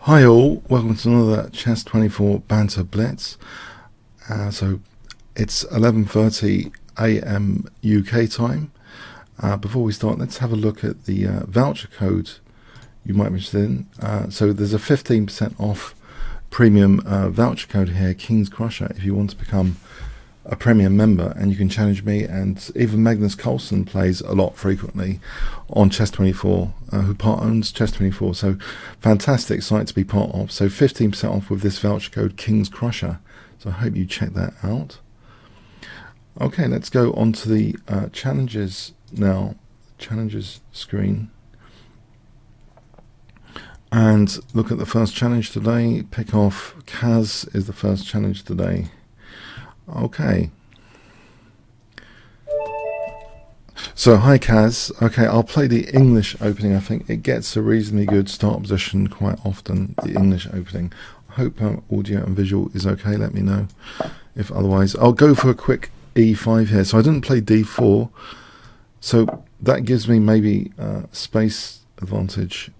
Hi all, welcome to another Chess24 Banter Blitz. So it's 11:30 AM UK time. Before we start, let's have a look at the voucher code you might be interested in. So there's a 15% off premium voucher code here, Kingscrusher, if you want to become a premium member, and you can challenge me, and even Magnus Carlsen plays a lot frequently on Chess24, who part owns Chess24, so fantastic site to be part of. So 15% off with this voucher code Kingscrusher, so I hope you check that out. Okay, let's go on to the challenges now, challenges screen, and look at the first challenge today. Pick off Kaz is the first challenge today. Okay, so hi Kaz. Okay, I'll play the English opening. I think it gets a reasonably good start position quite often, the English opening. I hope audio and visual is okay. Let me know if otherwise. I'll go for a quick e5 here. So I didn't play d4, so that gives me maybe space advantage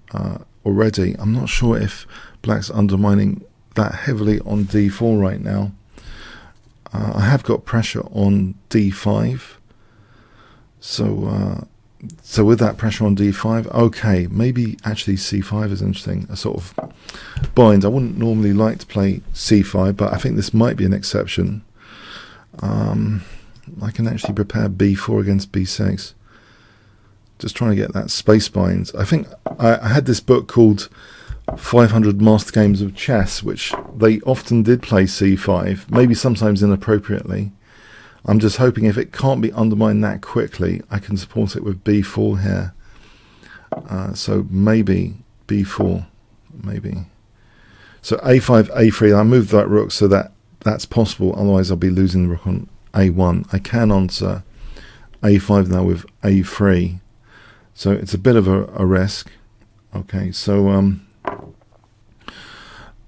already. I'm not sure if black's undermining that heavily on d4 right now. I have got pressure on d5, so with that pressure on d5, okay, maybe actually c5 is interesting, a sort of bind. I wouldn't normally like to play c5, but I think this might be an exception. I can actually prepare b4 against b6, just trying to get that space bind. I think I had this book called 500 Master Games of Chess, which they often did play c5, maybe sometimes inappropriately. I'm just hoping if it can't be undermined that quickly, I can support it with b4 here. So maybe b4, maybe. So a5, a3, I moved that rook so that's possible, otherwise I'll be losing the rook on a1. I can answer a5 now with a3, so it's a bit of a risk. Okay, so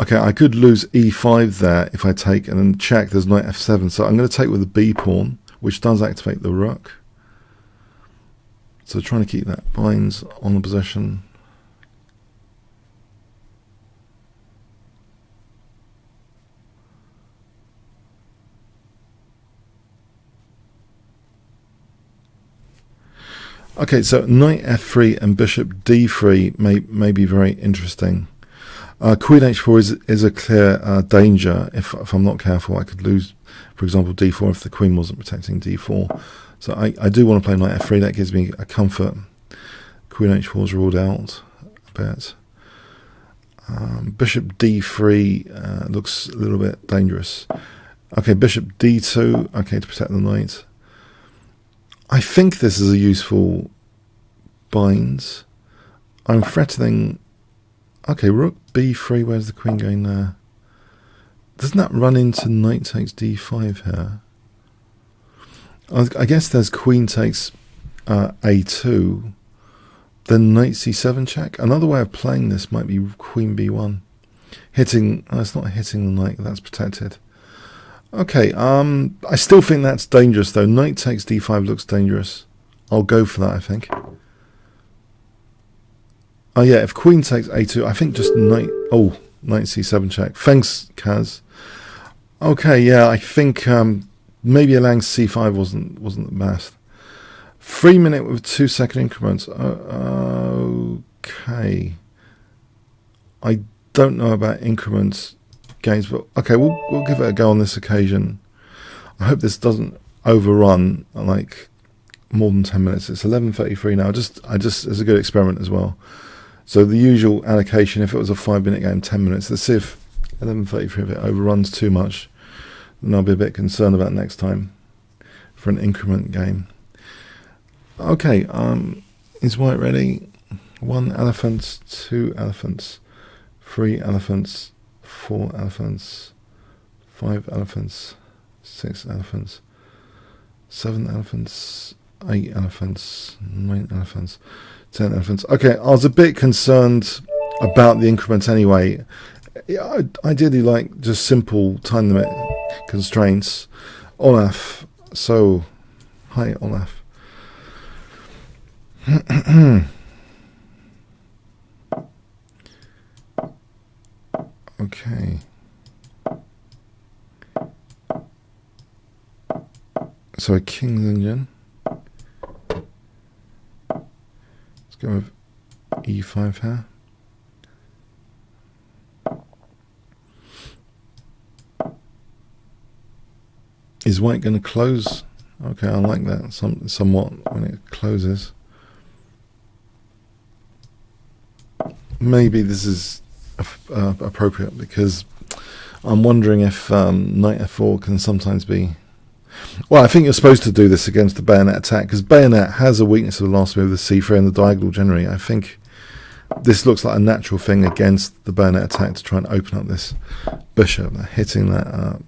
okay, I could lose e5 there if I take and then check. There's knight f7, so I'm going to take with the b pawn, which does activate the rook. So trying to keep that binds on the position. Okay, so knight f3 and bishop d3 may be very interesting. Queen h4 is a clear danger. If I'm not careful, I could lose, for example, d4 if the queen wasn't protecting d4. So I do want to play knight f3. That gives me a comfort. Queen h4 is ruled out a bit. Bishop d3 looks a little bit dangerous. Okay, bishop d2. Okay, to protect the knight. I think this is a useful bind. I'm threatening. Okay, rook b3, where's the queen going there? Doesn't that run into knight takes d5 here? I guess there's queen takes a2, then knight c7 check. Another way of playing this might be queen b1. Hitting, it's not hitting the knight, that's protected. Okay, I still think that's dangerous though. Knight takes d5 looks dangerous. I'll go for that, I think. Oh yeah, if queen takes a2, I think just knight. Oh, knight c7 check. Thanks, Kaz. Okay, yeah, I think maybe allowing c5 wasn't the best. 3 minute with 2 second increments. Okay, I don't know about increments games, but okay, we'll give it a go on this occasion. I hope this doesn't overrun like more than 10 minutes. It's 11:33 now. It's a good experiment as well. So the usual allocation, if it was a 5-minute game, 10 minutes. Let's see if 11:33, if it overruns too much, then I'll be a bit concerned about next time for an increment game. Okay, is white ready? 1 elephant, 2 elephants, 3 elephants, 4 elephants, 5 elephants, 6 elephants, 7 elephants, 8 elephants, 9 elephants, 10 elephants. Okay, I was a bit concerned about the increment anyway. I ideally like just simple time limit constraints. Olaf. So, hi Olaf. Okay. So a king's engine. Let's go with e5 here. Is white going to close? Okay, I like that somewhat when it closes. Maybe this is appropriate because I'm wondering if knight f4 can sometimes be... Well, I think you're supposed to do this against the bayonet attack because bayonet has a weakness of the last move, the c3 and the diagonal generally. I think this looks like a natural thing against the bayonet attack to try and open up this bishop, hitting that up.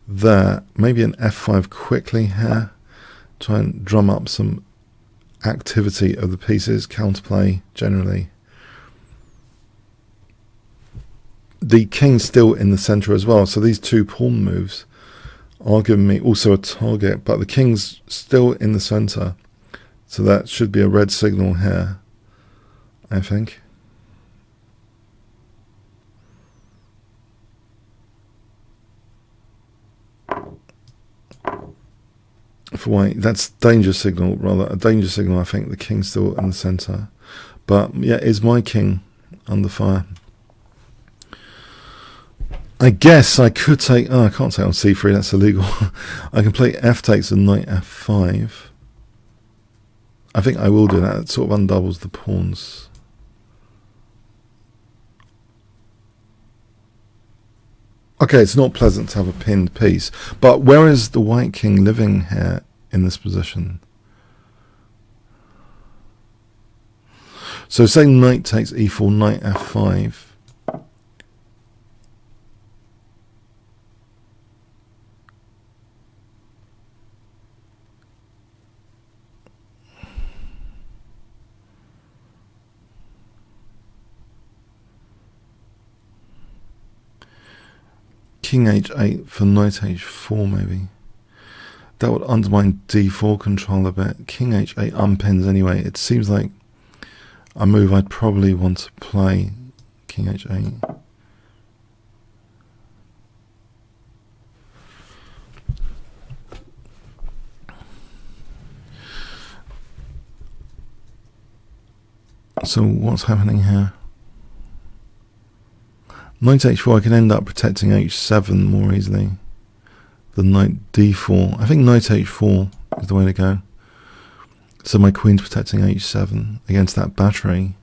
There, maybe an f5 quickly here, try and drum up some activity of the pieces, counterplay generally. The king's still in the center as well, so these two pawn moves are giving me also a target, but the king's still in the center, so that should be a red signal here, I think. For white, that's danger signal, rather a danger signal. I think the king's still in the center, but yeah, is my king under fire? I guess I could take... Oh, I can't take on c3, that's illegal. I can play f takes and knight f5. I think I will do that. It sort of undoubles the pawns. Okay, it's not pleasant to have a pinned piece, but where is the white king living here in this position? So say knight takes e4, knight f5. King h8 for knight h4 maybe. That would undermine d4 control a bit. King h8 unpins anyway. It seems like a move I'd probably want to play. King h8. So what's happening here? Knight h4, I can end up protecting h7 more easily than knight d4. I think knight h4 is the way to go. So my queen's protecting h7 against that battery.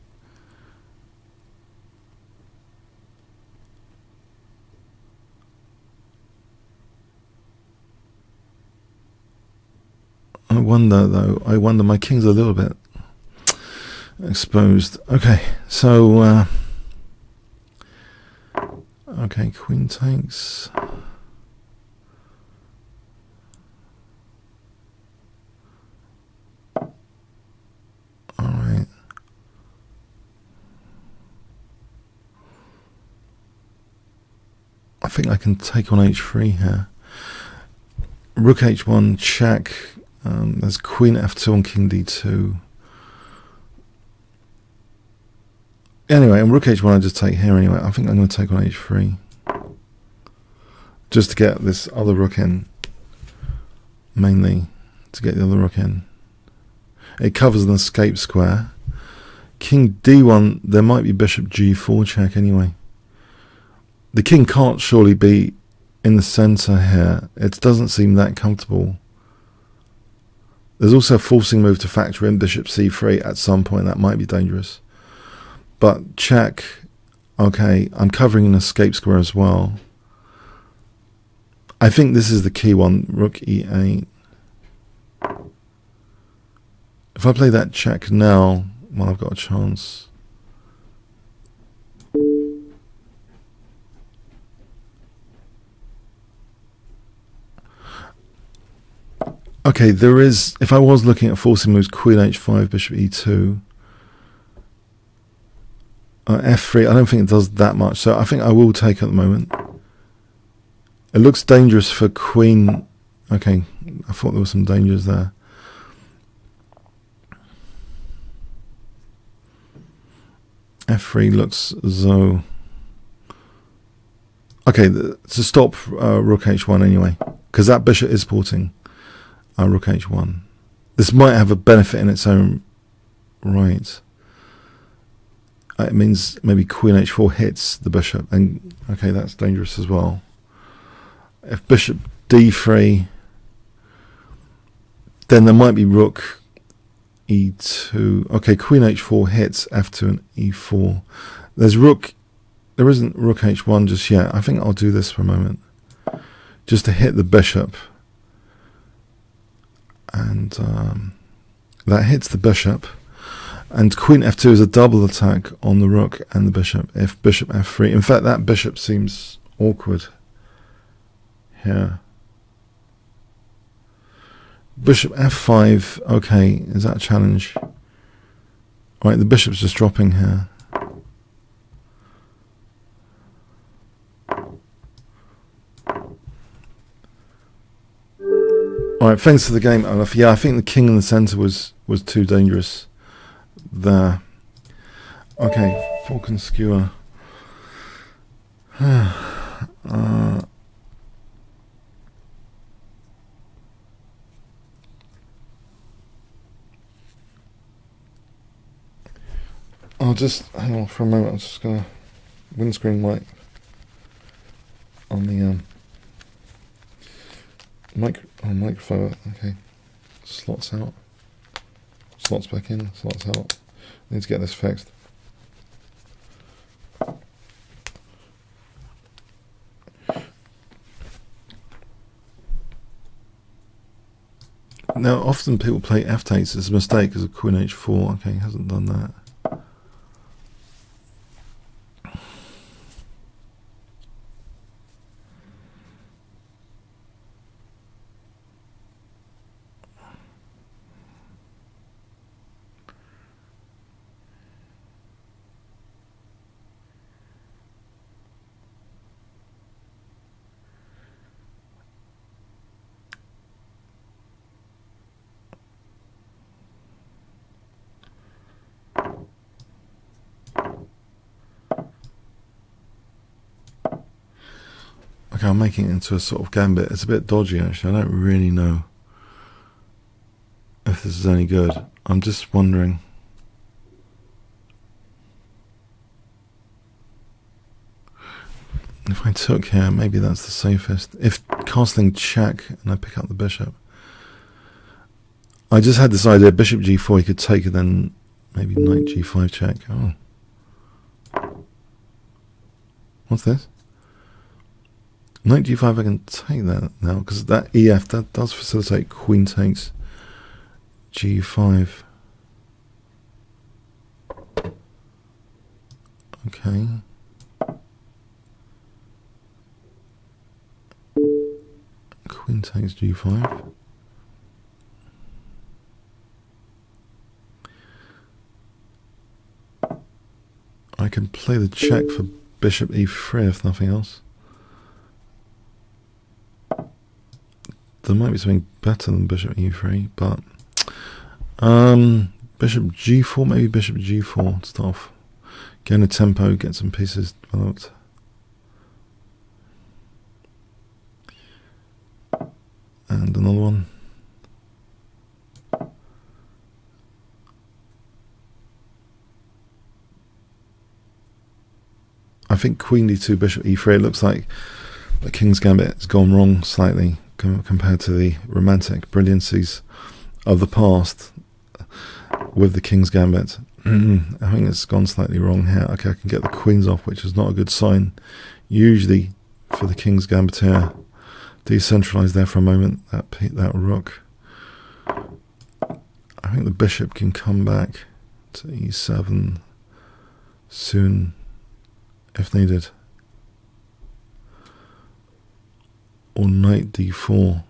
I wonder though, my king's a little bit exposed. Okay, so okay, queen takes. Alright. I think I can take on h3 here. Rook h1, check. There's queen f2 on king d2. Anyway, and rook h1 I just take here anyway. I think I'm going to take on h3. Just to get this other rook in. Mainly to get the other rook in. It covers an escape square. King d1, there might be bishop g4 check anyway. The king can't surely be in the center here. It doesn't seem that comfortable. There's also a forcing move to factor in bishop c3 at some point. That might be dangerous. But check. Okay, I'm covering an escape square as well. I think this is the key one. Rook e8. If I play that check now, well, I've got a chance. Okay, there is, if I was looking at forcing moves, queen h5, bishop e2, f3, I don't think it does that much, so I think I will take at the moment. It looks dangerous for queen. Okay, I thought there were some dangers there. f3 looks as though Okay, to stop rook h1 anyway, because that bishop is porting rook h1. This might have a benefit in its own right. It means maybe queen h4 hits the bishop, and okay, that's dangerous as well. If bishop d3, then there might be rook e2. Okay, queen h4 hits f2 and e4. There isn't rook h1 just yet. I think I'll do this for a moment, just to hit the bishop, and that hits the bishop. And queen f2 is a double attack on the rook and the bishop. If bishop f3, in fact, that bishop seems awkward here. Bishop f5, okay, is that a challenge? Right, the bishop's just dropping here. Alright, thanks for the game, Olaf. Yeah, I think the king in the centre was too dangerous there. Okay, fork and skewer. I'll just hang on for a moment. I'm just gonna windscreen wipe on the microphone. Okay, slots out, slots back in, slots out. Need to get this fixed. Now, often people play f takes as a mistake as a queen h4. Okay, he hasn't done that. Okay, I'm making it into a sort of gambit. It's a bit dodgy, actually. I don't really know if this is any good. I'm just wondering. If I took here, maybe that's the safest. If castling check and I pick up the bishop. I just had this idea, bishop g4, he could take it, then maybe knight g5 check. Oh. What's this? Knight g5, I can take that now, because that ef, that does facilitate queen takes g5. Okay. Queen takes g5. I can play the check for bishop e3 if nothing else. There might be something better than bishop e3, but bishop g4, maybe bishop g4 to start off. Get a tempo, get some pieces developed. And another one. I think queen d2, bishop e3, it looks like the king's gambit has gone wrong slightly compared to the romantic brilliancies of the past with the king's gambit. I think it's gone slightly wrong here. Okay, I can get the queens off, which is not a good sign usually for the king's gambit here. Decentralize there for a moment, that rook. I think the bishop can come back to e7 soon if needed. Or knight d4.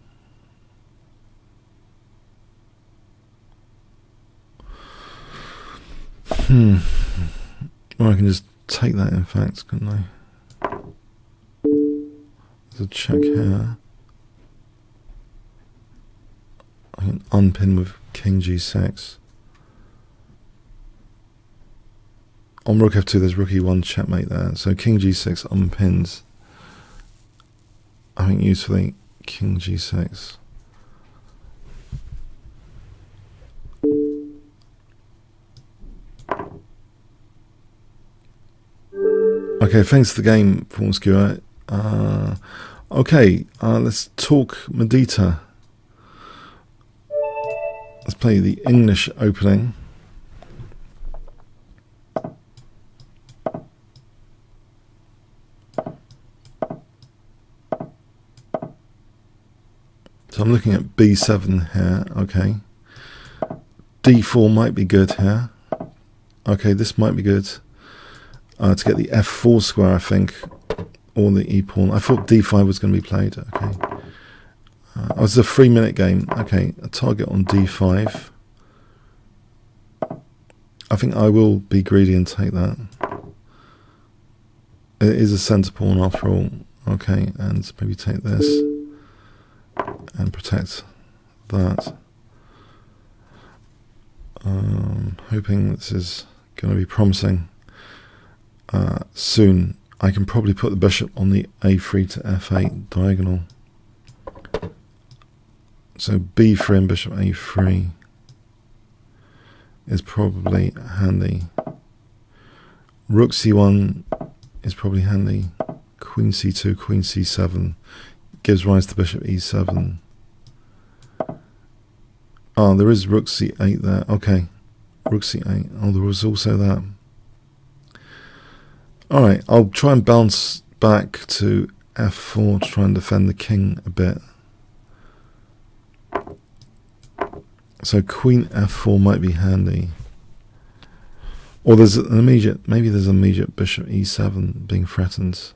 Or I can just take that, in fact, couldn't I? There's a check here. I can unpin with king g6. On rook f2, there's rook e1 checkmate there. So king g6 unpins. I think usefully king g6. Okay, thanks to the game, Paul Skewer. Okay, let's talk Medita. Let's play the English opening. So I'm looking at b7 here. Okay, d4 might be good here. Okay, this might be good to get the f4 square, I think, or the e pawn. I thought d5 was going to be played. Okay, it was a 3-minute game. Okay, a target on d5. I think I will be greedy and take that. It is a centre pawn after all. Okay, and maybe take this and protect that. Hoping this is going to be promising. Soon I can probably put the bishop on the a3 to f8 diagonal. So b3 and bishop a3 is probably handy. Rook c1 is probably handy. Queen c2, queen c7 gives rise to bishop e7. Oh, there is rook c8 there. Okay, rook c8. Oh, there was also that. Alright, I'll try and bounce back to f4 to try and defend the king a bit. So queen f4 might be handy. Or there's an immediate, maybe there's an immediate bishop e7 being threatened.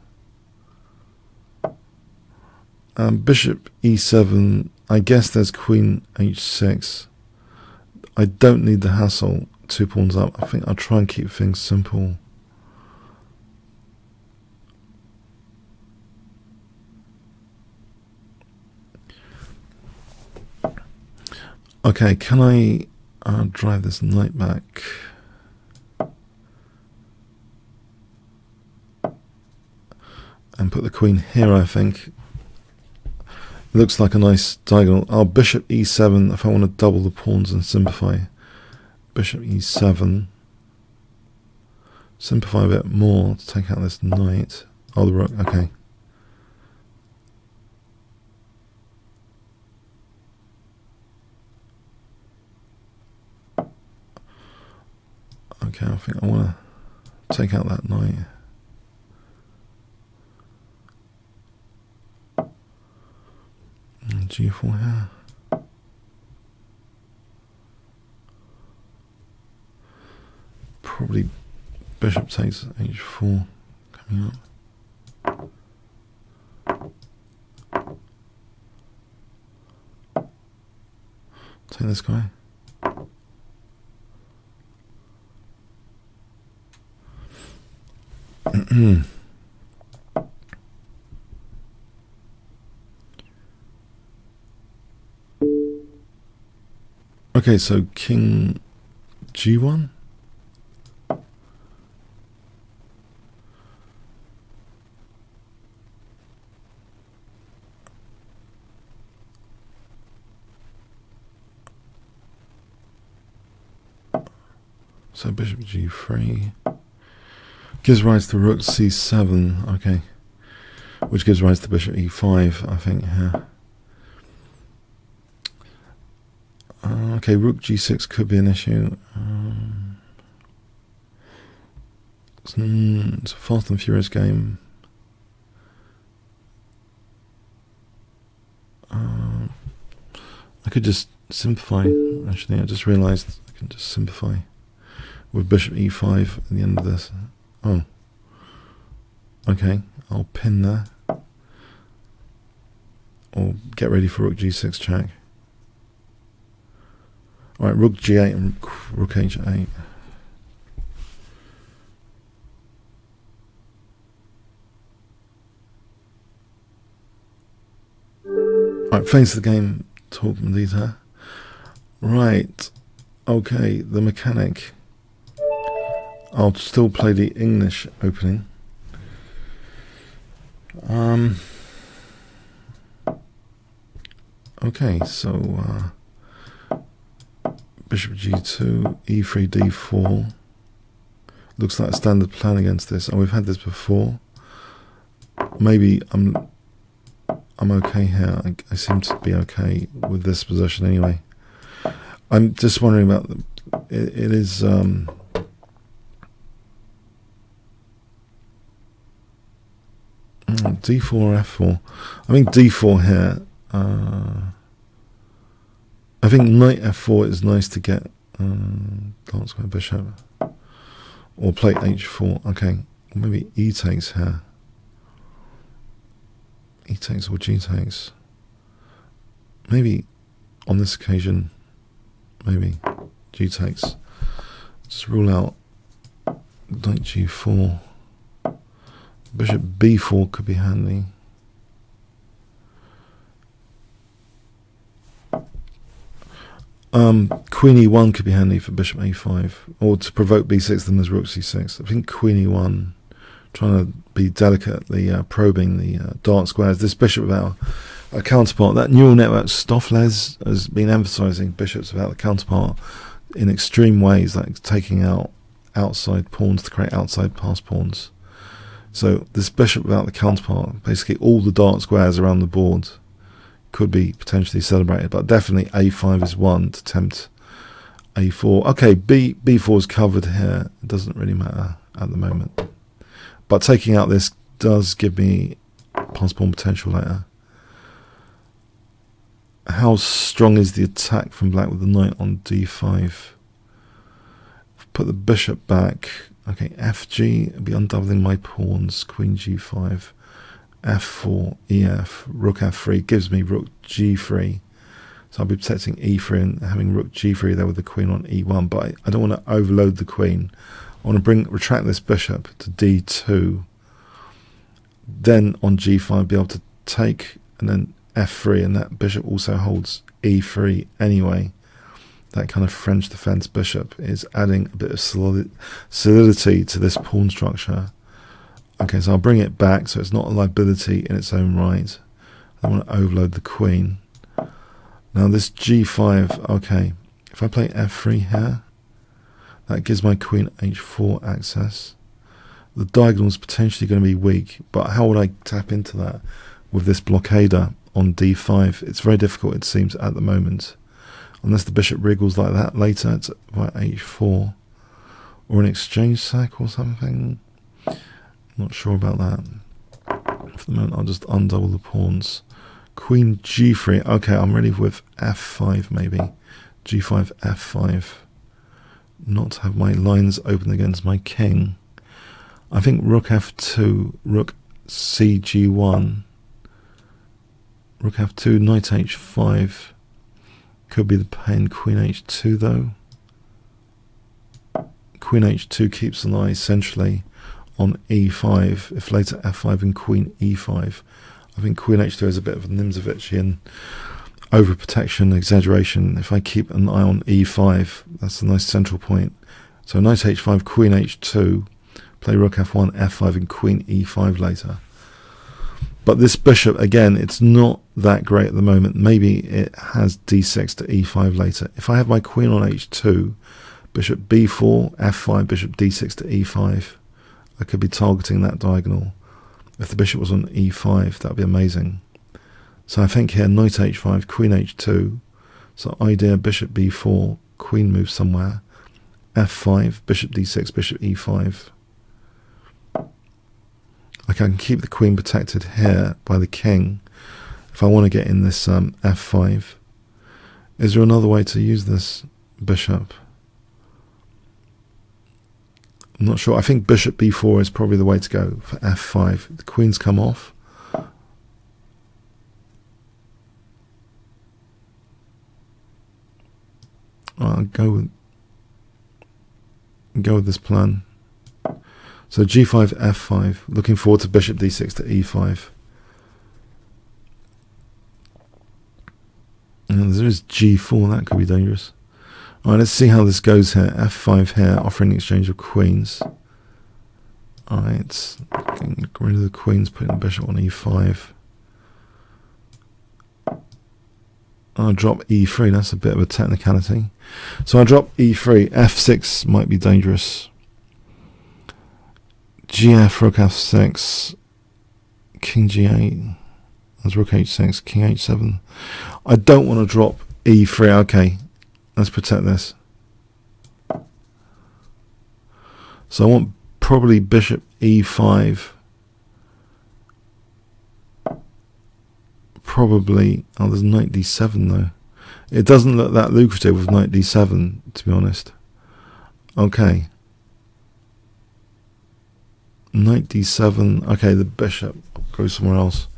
Bishop e7, I guess there's queen h6. I don't need the hassle, 2 pawns up. I think I'll try and keep things simple. Okay, can I drive this knight back? And put the queen here, I think. Looks like a nice diagonal. Oh, bishop e7 if I want to double the pawns and simplify. Bishop e7. Simplify a bit more to take out this knight. Oh, the rook, okay. Okay, I think I want to take out that knight. And g4 here. Probably bishop takes h4 coming up. Take this guy. Okay, so king g1. So bishop g3 gives rise to rook c7, okay, which gives rise to bishop e5, I think, here. Okay, rook g6 could be an issue. It's a fast and furious game. I could just simplify, actually. I just realised I can just simplify with bishop e5 at the end of this. Oh. Okay, I'll pin there. Or get ready for rook g6 check. Alright, rook g8 and rook h8. Alright, face the game, talk Medita. Right, okay, the mechanic. I'll still play the English opening. Okay, so bishop g2, e3, d4. Looks like a standard plan against this. Oh, we've had this before. Maybe I'm okay here. I seem to be okay with this position anyway. I'm just wondering about it is d4 or f4. I think d4 here. I think knight f4 is nice to get dark square bishop, or plate h4. Okay, maybe e takes here. E takes or g takes. Maybe on this occasion, maybe g takes. Just rule out knight g4. Bishop b4 could be handy. Queen e1 could be handy for bishop a5, or to provoke b6. Then there's rook c6. I think queen e1, trying to be delicately probing the dark squares. This bishop without a counterpart. That neural network Stoffles has been emphasizing bishops without the counterpart in extreme ways, like taking out outside pawns to create outside pass pawns. So this bishop without the counterpart, basically all the dark squares around the board could be potentially celebrated, but definitely a5 is one to tempt a4. Okay, b4 is covered here. It doesn't really matter at the moment. But taking out this does give me pass pawn potential later. How strong is the attack from black with the knight on d5? Put the bishop back. Okay, fg, I'll be undoubling my pawns. Queen g5, f4, ef, rook f3 gives me rook g3. So I'll be protecting e3 and having rook g3 there with the queen on e1. But I don't want to overload the queen. I want to retract this bishop to d2. Then on g5 be able to take, and then f3, and that bishop also holds e3 anyway. That kind of French defense bishop is adding a bit of solidity to this pawn structure. Okay, so I'll bring it back so it's not a liability in its own right. I don't want to overload the queen. Now this g5, okay, if I play f3 here, that gives my queen h4 access. The diagonal is potentially going to be weak, but how would I tap into that with this blockader on d5? It's very difficult, it seems, at the moment. Unless the bishop wriggles like that later, it's by h4. Or an exchange sack or something. Not sure about that. For the moment, I'll just undouble the pawns. Queen g3. Okay, I'm ready with f5 maybe. g5, f5. Not to have my lines open against my king. I think rook f2, rook cg1. Rook f2, knight h5. Could be the pain. Queen h2 though. Queen h2 keeps an eye centrally on e5. If later f5 and queen e5. I think queen h2 is a bit of a Nimzovician overprotection, exaggeration. If I keep an eye on e5, that's a nice central point. So knight h5, queen h2, play rook f1, f5 and queen e5 later. But this bishop, again, it's not that great at the moment. Maybe it has d6 to e5 later. If I have my queen on h2, bishop b4, f5, bishop d6 to e5, I could be targeting that diagonal. If the bishop was on e5, that would be amazing. So I think here, knight h5, queen h2. So idea, bishop b4, queen moves somewhere. f5, bishop d6, bishop e5. Like I can keep the queen protected here by the king if I want to get in this f5. Is there another way to use this bishop? I'm not sure. I think bishop b4 is probably the way to go for f5. The queen's come off. I'll go with this plan. So g5, f5, looking forward to bishop d6 to e5. And there is g4, that could be dangerous. Alright, let's see how this goes here. f5 here, offering exchange of queens. Alright, getting rid of the queens, putting the bishop on e5. I'll drop e3. That's a bit of a technicality. So I drop e3. f6 might be dangerous. gf, rook f6, king g8. That's rook h6, king h7. I don't want to drop e3. Okay, let's protect this. So I want probably bishop e5. Probably, oh, there's knight d7 though. It doesn't look that lucrative with knight d7, to be honest. Okay. Knight d7. Okay, the bishop goes somewhere else.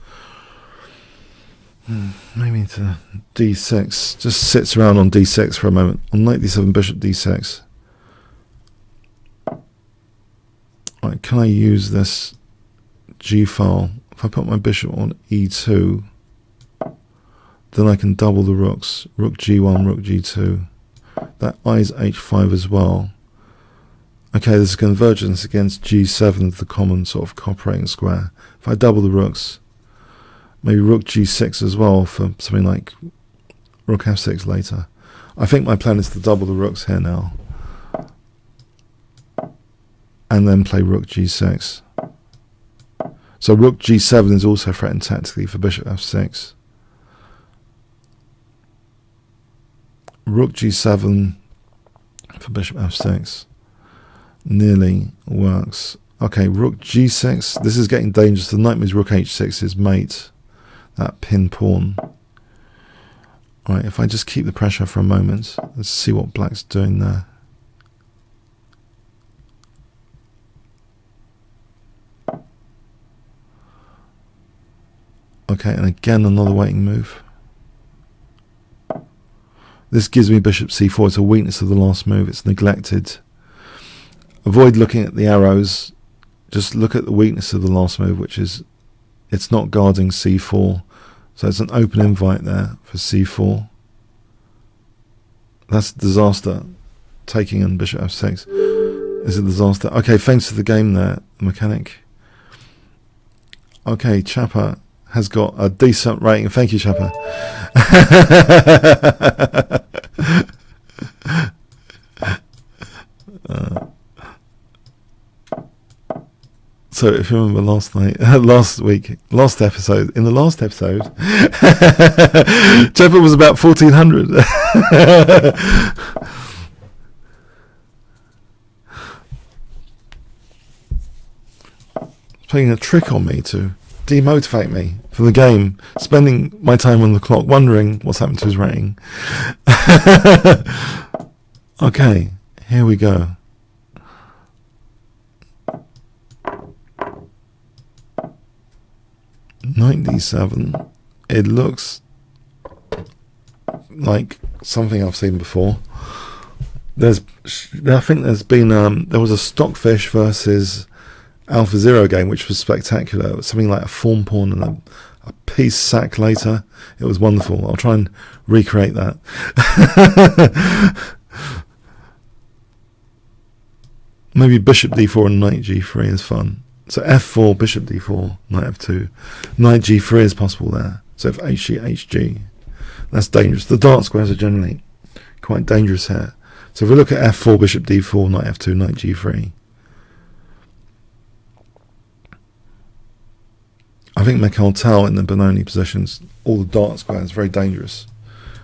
Maybe to d6. Just sits around on d6 for a moment. On knight d7, bishop d6. Right, can I use this g file? If I put my bishop on e2, then I can double the rooks. Rook g1, rook g2. That eyes h5 as well. Okay, there's a convergence against g7, the common sort of cooperating square. If I double the rooks, maybe rook g6 as well for something like rook f6 later. I think my plan is to double the rooks here now. And then play rook g6. So rook g7 is also threatened tactically for bishop f6. Rook g7 for bishop f6 nearly works. Okay, rook g6. This is getting dangerous. The knight moves rook h6's mate, that pin pawn. Alright, if I just keep the pressure for a moment, let's see what black's doing there. Okay, and again another waiting move. This gives me bishop c4. It's a weakness of the last move. It's neglected. Avoid looking at the arrows. Just look at the weakness of the last move, which is it's not guarding c4. So it's an open invite there for c4. That's a disaster. Taking on bishop f6 is a disaster. Okay, thanks for the game there, mechanic. Okay, Chapper has got a decent rating. Thank you, Chapper. So if you remember last episode, Chapper was about 1400. Playing a trick on me to demotivate me for the game, spending my time on the clock wondering what's happened to his rating. Okay, here we go. Knight d7. It looks like something I've seen before. I think there's been there was a Stockfish versus Alpha Zero game which was spectacular. It was something like a form pawn and a piece sack later. It was wonderful. I'll try and recreate that. Maybe bishop d4 and knight g3 is fun. So f4, bishop d4, knight f2. Knight g3 is possible there. So if hg, hg. That's dangerous. The dark squares are generally quite dangerous here. So if we look at f4, bishop d4, knight f2, knight g3. I think Mikhail Tal in the Benoni positions, all the dark squares, very dangerous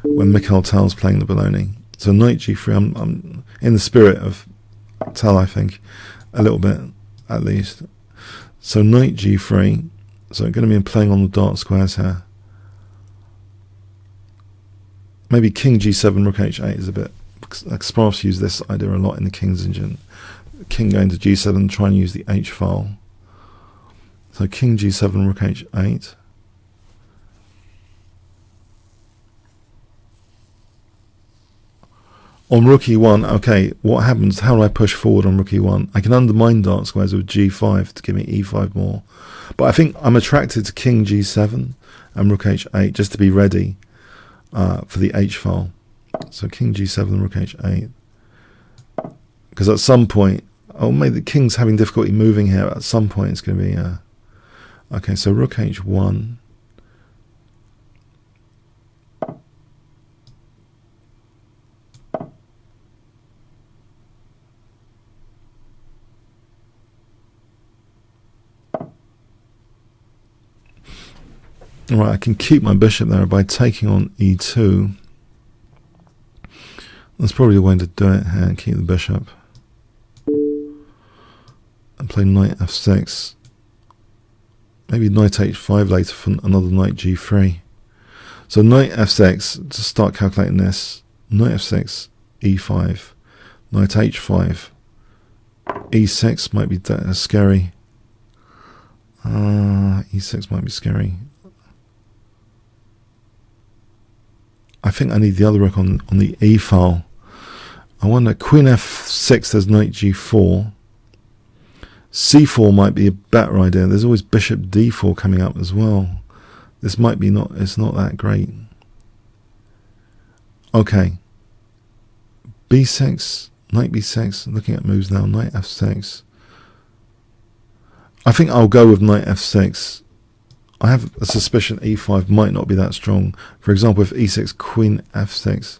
when Mikhail Tal's playing the Benoni. So knight g3, I'm in the spirit of Tal, I think, a little bit at least. So knight g3, so I'm going to be playing on the dark squares here. Maybe king g7, rook h8 is a bit, Kasparov's used this idea a lot in the King's Engine. King going to g7, try and use the h file. So king g7, rook h8. On rook e1, okay, what happens? How do I push forward on rook e1? I can undermine dark squares with g5 to give me e5 more. But I think I'm attracted to king g7 and rook h8 just to be ready for the h file. So king g7 and rook h8. Because at some point, oh, maybe the king's having difficulty moving here. At some point it's going to be... okay, so rook h1. Right, I can keep my bishop there by taking on e2. That's probably a way to do it here. Keep the bishop. And play knight f6. Maybe knight h5 later for another knight g3. So knight f6, to start calculating this. Knight f6, e5. Knight h5. e6 might be scary. E6 might be scary. I think I need the other rook on the e file. I wonder, queen f6, there's knight g4. c4 might be a better idea. There's always bishop d4 coming up as well. This might be it's not that great. Okay. b6, knight b6, looking at moves now, knight f6. I think I'll go with knight f6. I have a suspicion e5 might not be that strong. For example, if e6, queen f6.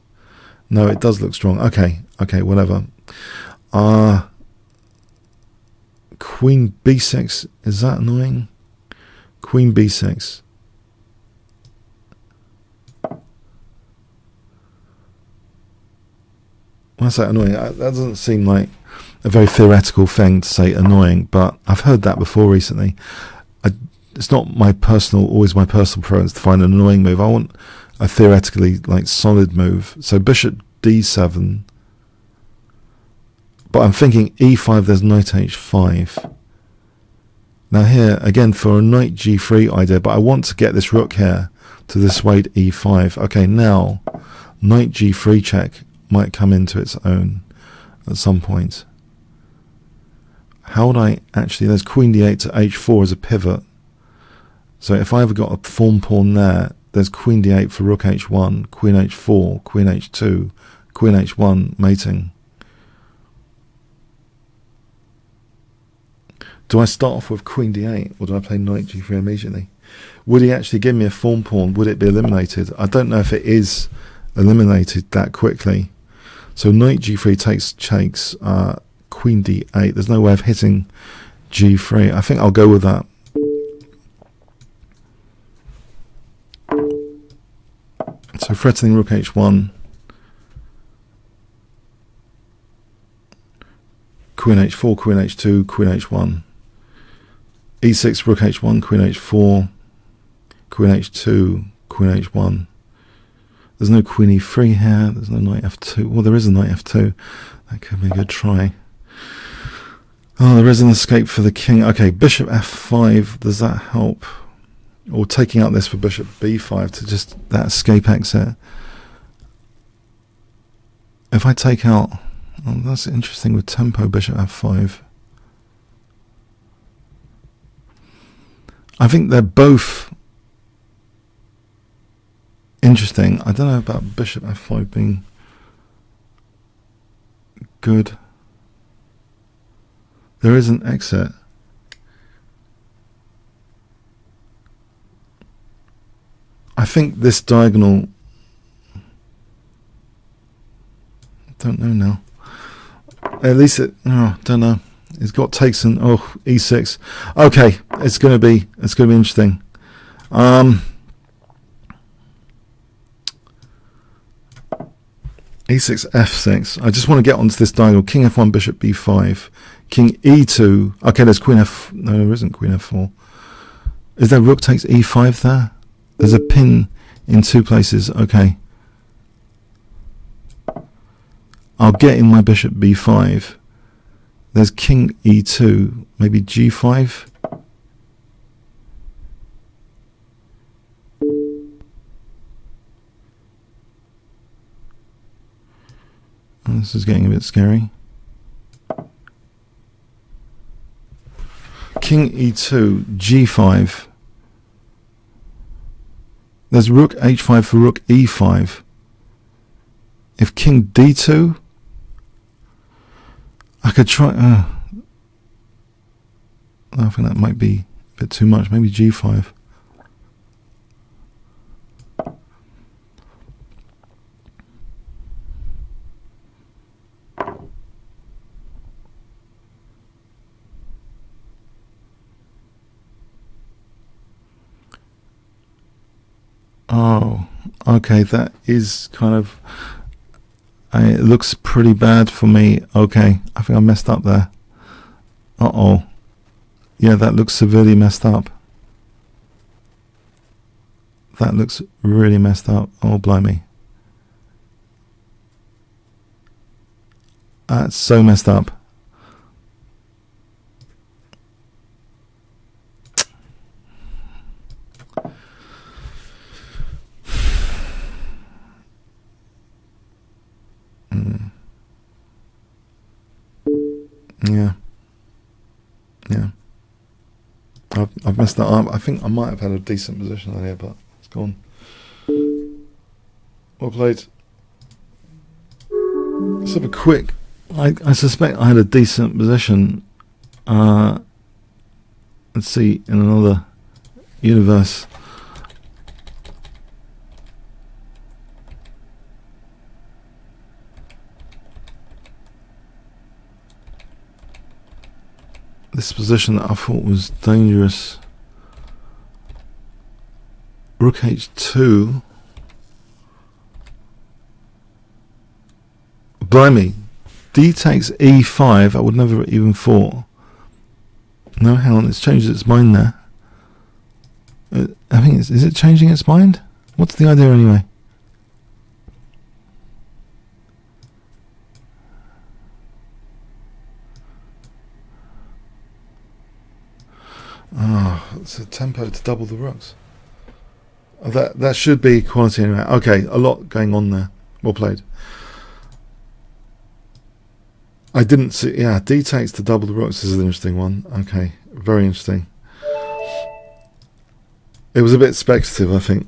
No, it does look strong. Okay, whatever. Queen b6, is that annoying? Queen b6. When I say annoying, that doesn't seem like a very theoretical thing to say annoying, but I've heard that before recently. It's not always my personal preference to find an annoying move. I want a theoretically solid move. So bishop d7. But I'm thinking e5, there's knight h5. Now here, again, for a knight g3 idea, but I want to get this rook here to dissuade e5. Okay, now, knight g3 check might come into its own at some point. How would I actually... There's queen d8 to h4 as a pivot. So if I ever got a pawn pawn there, there's queen d8 for rook h1, queen h4, queen h2, queen h1 mating. Do I start off with queen d8 or do I play knight g3 immediately? Would he actually give me a pawn? Would it be eliminated? I don't know if it is eliminated that quickly. So knight g3 takes queen d8. There's no way of hitting g3. I think I'll go with that. So threatening rook h1. Queen h4, queen h2, queen h1. e6, rook h1, queen h4, queen h2, queen h1. There's no queen e3 here. There's no knight f2. Well, there is a knight f2. That could be a good try. Oh, there is an escape for the king. Okay, bishop f5. Does that help? Or taking out this for bishop b5 to just that escape exit. If I take out... Oh, that's interesting with tempo, bishop f5. I think they're both interesting. I don't know about bishop f5 being good. There is an exit. I think this diagonal... I don't know now. At least it... Oh, don't know. It's got takes and... Oh, e6. Okay, it's gonna be interesting. E6 f6. I just want to get onto this diagonal. King f1, bishop b5, king e2. Okay, there's queen f... No, there isn't queen f4. Is there rook takes e5 there? There's a pin in two places. Okay. I'll get in my bishop b5. There's king e2. Maybe g5. This is getting a bit scary. King e2, g5. There's rook h5 for rook e5. If king d2, I could try... I think that might be a bit too much. Maybe g5. Oh, okay, that is kind of... it looks pretty bad for me. Okay, I think I messed up there. Uh-oh. Yeah, that looks severely messed up. That looks really messed up. Oh, blimey. That's so messed up. Yeah. Yeah. I've messed that up. I think I might have had a decent position earlier, but it's gone. Well played. Let's have a quick... I suspect I had a decent position. Let's see, in another universe. This position that I thought was dangerous. Rook h2. Blimey. D takes e5. I would never even thought. No, hang on. It's changed its mind there. I think is it changing its mind? What's the idea anyway? Oh, it's a tempo to double the rooks. Oh, that should be quality anyway. Okay, a lot going on there. Well played. I didn't see... Yeah, D takes to double the rooks is an interesting one. Okay, very interesting. It was a bit speculative, I think,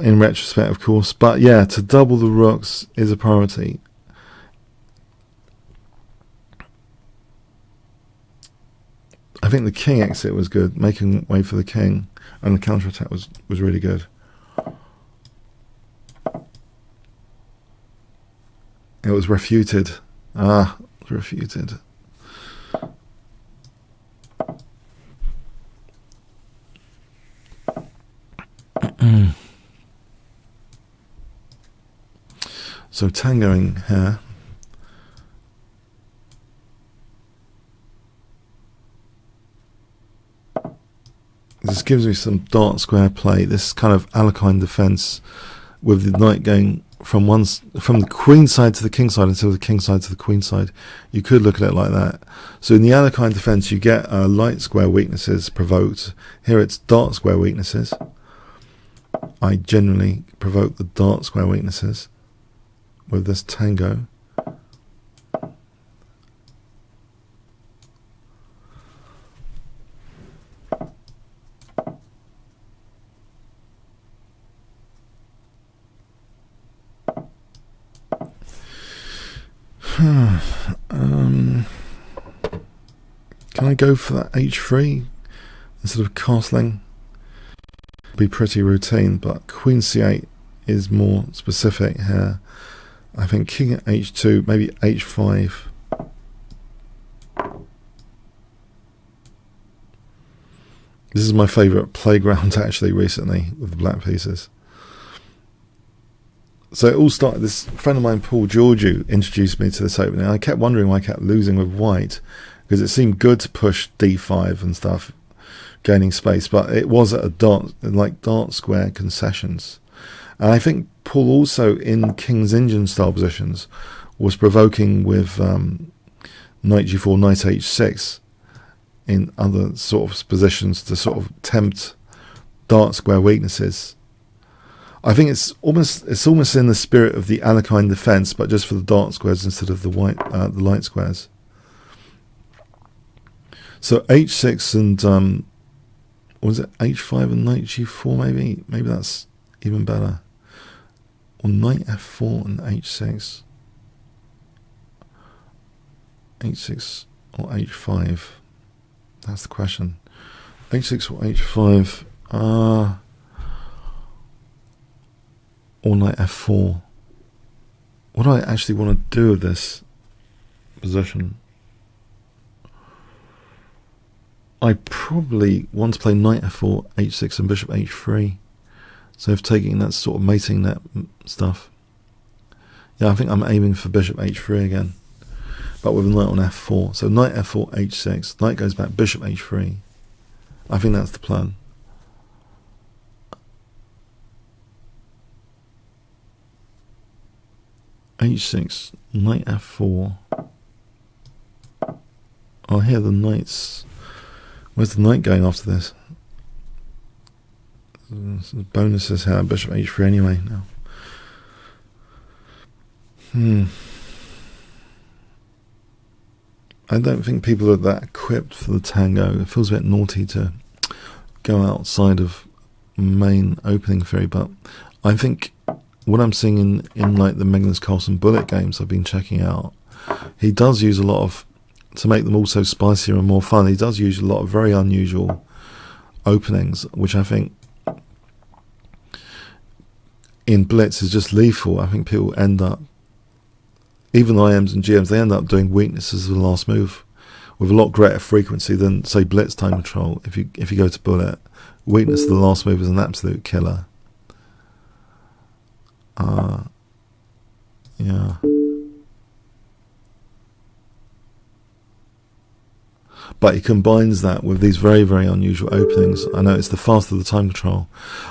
in retrospect, of course. But yeah, to double the rooks is a priority. I think the king exit was good, making way for the king, and the counterattack was really good. It was refuted. Ah, it was refuted. So tangoing here. This gives me some dark square play. This kind of Alekhine defense with the knight going from the queen side to the king side instead of the king side to the queen side. You could look at it like that. So in the Alekhine defense, you get light square weaknesses provoked. Here it's dark square weaknesses. I generally provoke the dark square weaknesses with this tango. Can I go for that h3 instead of castling? Be pretty routine, but queen c8 is more specific here. I think king at h2, maybe h5. This is my favourite playground actually recently with the black pieces. So it all started, this friend of mine, Paul Georgiou, introduced me to this opening. I kept wondering why I kept losing with white, because it seemed good to push d5 and stuff, gaining space, but it was at a dark square concessions. And I think Paul also, in King's Indian style positions, was provoking with knight g4, knight h6 in other sort of positions to sort of tempt dark square weaknesses. I think it's almost in the spirit of the Alekhine defense, but just for the dark squares instead of the the light squares. So h6 and was it h5 and knight g4 maybe? Maybe that's even better. Or knight f4 and h6. h6 or h5? That's the question. h6 or h5? Or knight f4. What do I actually want to do with this position? I probably want to play knight f4, h6 and bishop h3. So if taking that sort of mating net stuff. Yeah, I think I'm aiming for bishop h3 again, but with a knight on f4. So knight f4, h6. Knight goes back, bishop h3. I think that's the plan. h6, knight f4. Oh, here the knights. Where's the knight going after this? Bonuses here, bishop h3 anyway now. I don't think people are that equipped for the tango. It feels a bit naughty to go outside of main opening theory, but I think what I'm seeing in like the Magnus Carlsen bullet games I've been checking out, he does use a lot of, to make them also spicier and more fun, he does use a lot of very unusual openings, which I think in Blitz is just lethal. I think people end up, even IMs and GMs, they end up doing weaknesses of the last move with a lot greater frequency than, say, Blitz time control. If you go to bullet, weakness of the last move is an absolute killer. Yeah. But he combines that with these very, very unusual openings. I know it's the fast of the time control.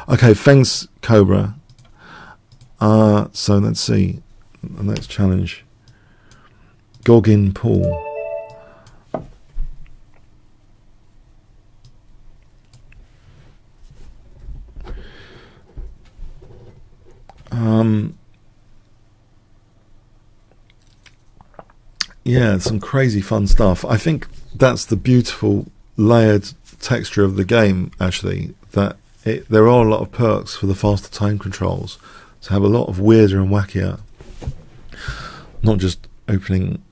Okay, thanks, Cobra. So let's see. The next challenge. Goggin Paul. Yeah, some crazy fun stuff. I think that's the beautiful layered texture of the game, actually, that there are a lot of perks for the faster time controls to have a lot of weirder and wackier, not just opening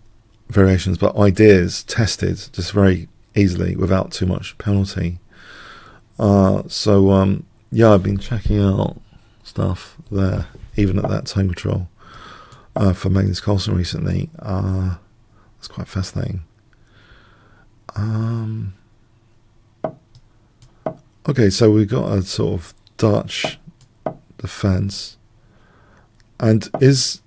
variations, but ideas tested just very easily without too much penalty. Yeah, I've been checking out stuff there, even at that time control, for Magnus Carlsen recently. It's quite fascinating. Okay, so we've got a sort of Dutch defense, and is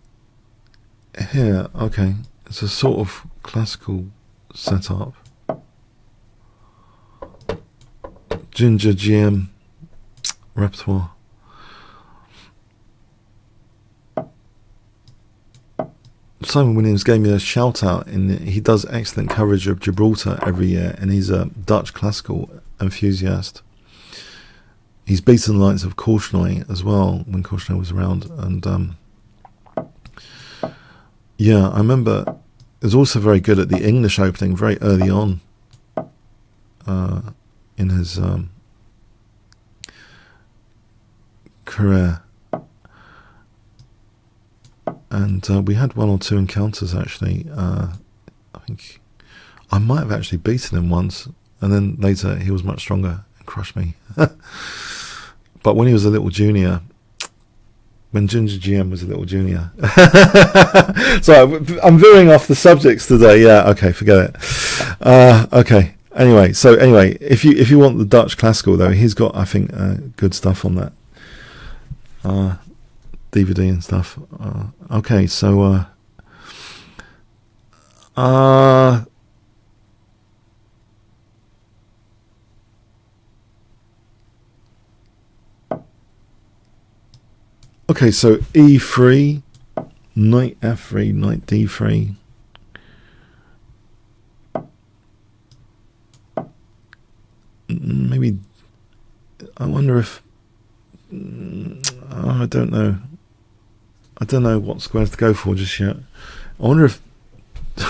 here, okay, it's a sort of classical setup. Ginger GM repertoire. Simon Williams gave me a shout out. He does excellent coverage of Gibraltar every year, and he's a Dutch classical enthusiast. He's beaten the likes of Korchnoi as well when Korchnoi was around, and yeah, I remember he was also very good at the English opening very early on in his career. And we had one or two encounters, actually. I think I might have actually beaten him once, and then later he was much stronger and crushed me. But when he was a little junior, when Ginger GM was a little junior. So I'm veering off the subjects today. Yeah, okay, forget it. Okay. Anyway, if you want the Dutch classical, though, he's got, I think, good stuff on that. DVD and stuff. Okay, so okay, so E3, knight F3, knight D3. Maybe, I wonder if, I don't know. I don't know what squares to go for just yet. I wonder if,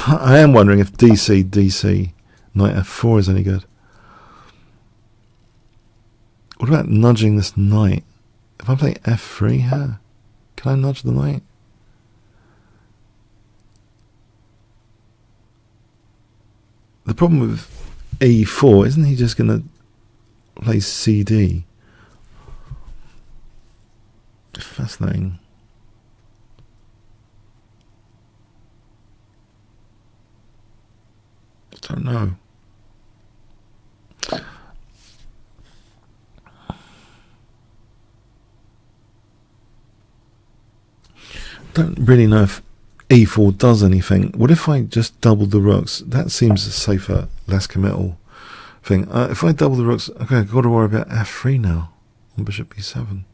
I am wondering if DC, knight F4 is any good. What about nudging this knight? If I play F3 here, can I nudge the knight? The problem with E4, isn't he just going to play CD? Fascinating. I don't know. don't really know if e4 does anything. What if I just double the rooks? That seems a safer, less committal thing. If I double the rooks, okay, I've got to worry about f3 now on bishop b7.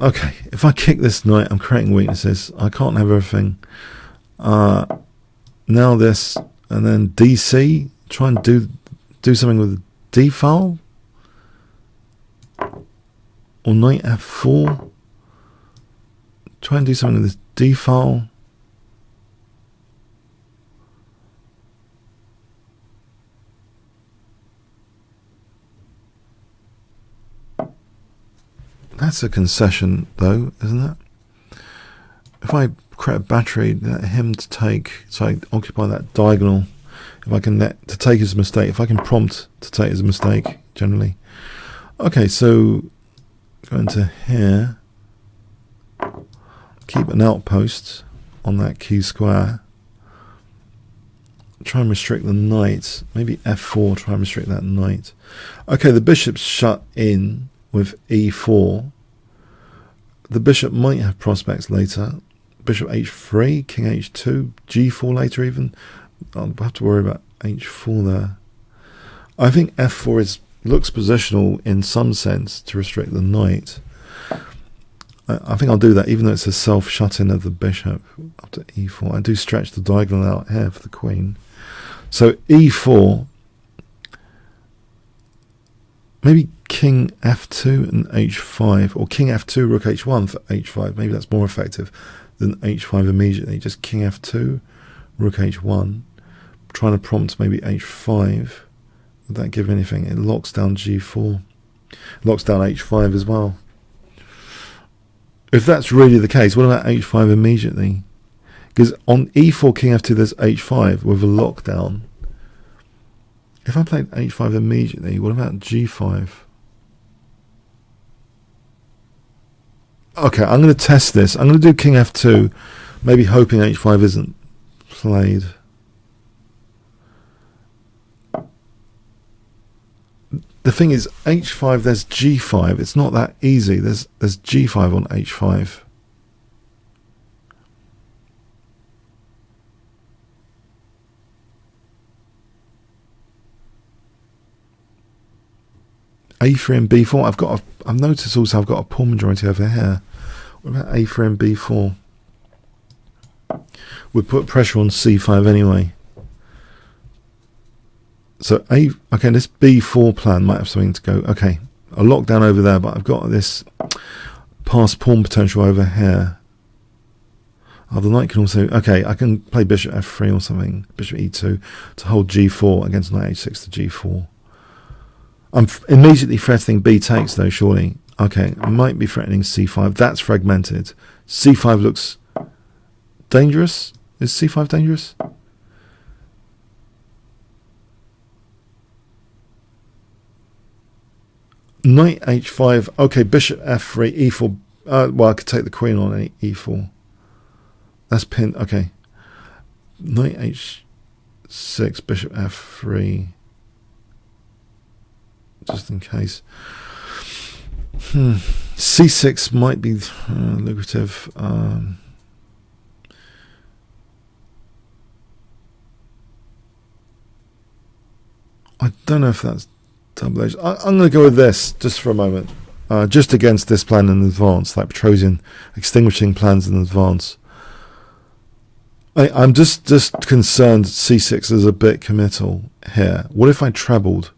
Okay, if I kick this knight, I'm creating weaknesses. I can't have everything. Now this, and then dc. Try and do something with the d file. Or knight f4. Try and do something with this d file. That's a concession, though, isn't it? If I create a battery, let him to take, so I occupy that diagonal. If I can let to take as a mistake, if I can prompt to take as a mistake, generally. Okay, so go into here. Keep an outpost on that key square. Try and restrict the knight. Maybe f4, try and restrict that knight. Okay, the bishop's shut in with e4. The bishop might have prospects later. Bishop h3, king h2, g4 later even. I'll have to worry about h4 there. I think f4 looks positional in some sense to restrict the knight. I think I'll do that, even though it's a self-shut-in of the bishop after e4. I do stretch the diagonal out here for the queen. So e4, maybe king f2 and h5, or king f2, rook h1 for h5. Maybe that's more effective than h5 immediately. Just king f2, rook h1. Trying to prompt maybe h5. Would that give anything? It locks down g4. Locks down h5 as well. If that's really the case, what about h5 immediately? Because on e4, king f2, there's h5 with a lockdown. If I played h5 immediately, what about g5? Okay, I'm going to test this. I'm going to do king f2, maybe hoping h5 isn't played. The thing is, h5, there's g5. It's not that easy. There's g5 on h5. a3 and b4. I've noticed also I've got a pawn majority over here. What about a3 and b4? We'll put pressure on c5 anyway. So okay, this b4 plan might have something to go. Okay, a lockdown over there, but I've got this pass pawn potential over here. Oh, the knight can also. Okay, I can play bishop f3 or something, bishop e2 to hold g4 against knight h6 to g4. I'm immediately threatening b takes though, surely. Okay, I might be threatening c5. That's fragmented. c5 looks dangerous. Is c5 dangerous? Knight h5. Okay, bishop f3, e4. Well, I could take the queen on e4. That's pinned. Okay. Knight h6, bishop f3. Just in case. c6 might be lucrative. I don't know if that's double edged. I'm going to go with this just for a moment. Just against this plan in advance, like Petrosian extinguishing plans in advance. I'm just concerned c6 is a bit committal here. What if I trebled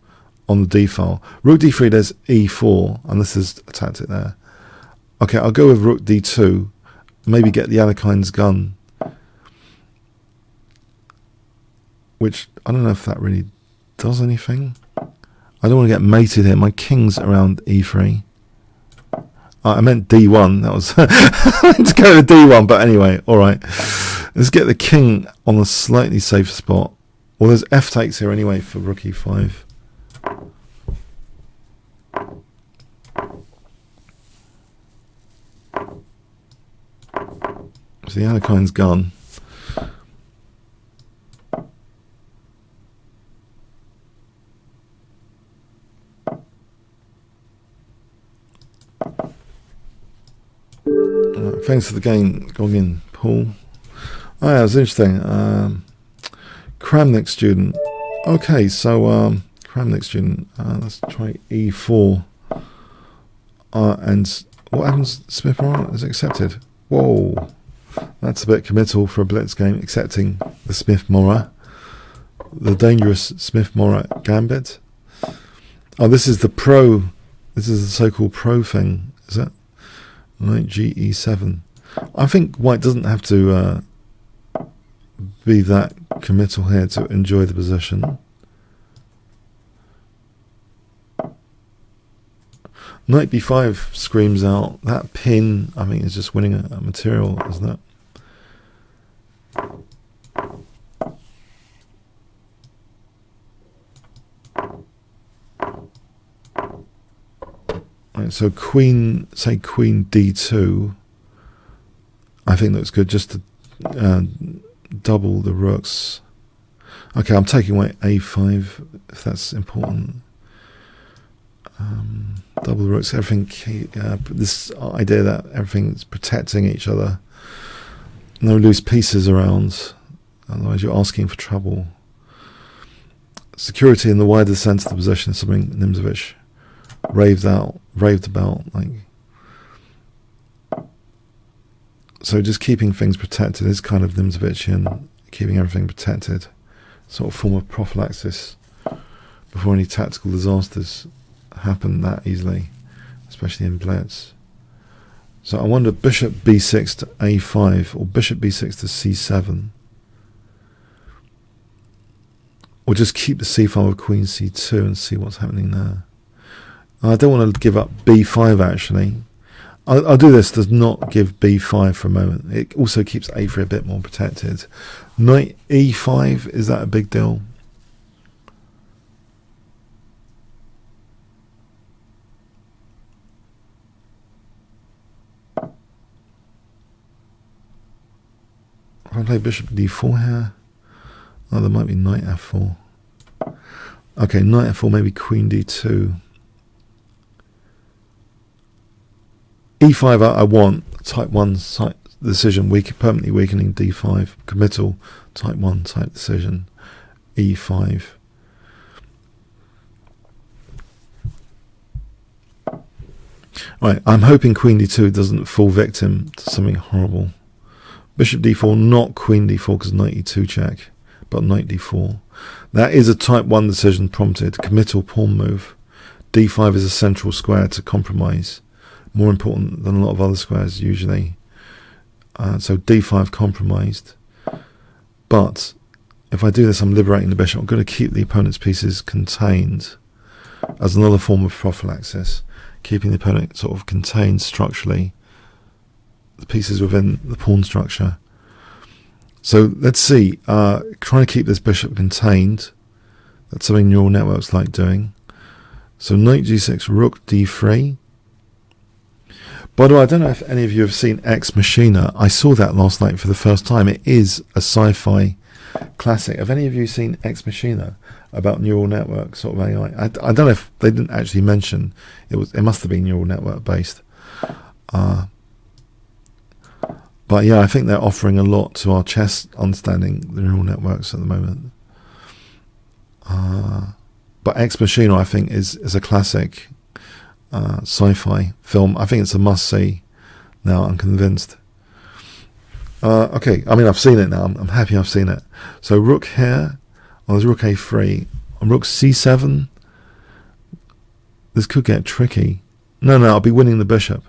on the d file? Rook d3, there's e4, and this is a tactic there. Okay, I'll go with rook d2, maybe get the Alekhine's gun, which I don't know if that really does anything. I don't want to get mated here. My king's around e3. I meant d1. That was I meant to go to d1, but anyway, all right. Let's get the king on a slightly safer spot. Well, there's f takes here anyway for rook e5. So the Alekhine's gone. Thanks for the game, Goggin, Paul. Oh yeah, it was interesting. Kramnik student. Okay, so Kramnik student. Let's try E4. And what happens? Smith Morra is accepted. Whoa, that's a bit committal for a blitz game. Accepting the Smith Morra, the dangerous Smith Morra gambit. Oh, this is the pro. This is the so-called pro thing. Is that knight GE7? I think white doesn't have to be that committal here to enjoy the position. Knight b5 screams out. That pin, I think, is just winning a material, isn't it? Right, so queen, say queen d2, I think looks good, just to double the rooks. Okay, I'm taking away a5 if that's important. Double the rooks, everything. This idea that everything's protecting each other, no loose pieces around, otherwise you're asking for trouble. Security in the wider sense of the position is something Nimzovich raved about. Like, so just keeping things protected is kind of Nimzovichian, keeping everything protected, sort of form of prophylaxis before any tactical disasters happen that easily, especially in blitz. So I wonder bishop b6 to a5 or bishop b6 to c7, or just keep the c5 with queen c2 and see what's happening there. I don't want to give up b5 actually. I'll do this, does not give b5 for a moment. It also keeps a3 a bit more protected. Knight e5, is that a big deal? I play bishop d4 here. Oh, there might be knight f4. Okay, knight f4, maybe queen d2. e5 I want, type 1 decision, permanently weakening d5, committal, type 1 type decision, e5. Right, I'm hoping queen d2 doesn't fall victim to something horrible. Bishop d4, not queen d4 because knight e2 check, but knight d4. That is a type 1 decision prompted, committal pawn move. d5 is a central square to compromise, more important than a lot of other squares usually. So d5 compromised. But if I do this, I'm liberating the bishop. I'm going to keep the opponent's pieces contained as another form of prophylaxis, keeping the opponent sort of contained structurally, the pieces within the pawn structure. So let's see, trying to keep this bishop contained. That's something neural networks like doing. So knight g6, rook d3. By the way, I don't know if any of you have seen Ex Machina. I saw that last night for the first time. It is a sci-fi classic. Have any of you seen Ex Machina, about neural network sort of AI? I don't know if they didn't actually mention it was. It must have been neural network based. But yeah, I think they're offering a lot to our chess understanding the neural networks at the moment. But Ex Machina, I think, is a classic sci-fi film. I think it's a must-see now, I'm convinced. Okay, I mean, I've seen it now. I'm happy I've seen it. So rook here. Oh, there's rook a3. On rook c7. This could get tricky. No, I'll be winning the bishop.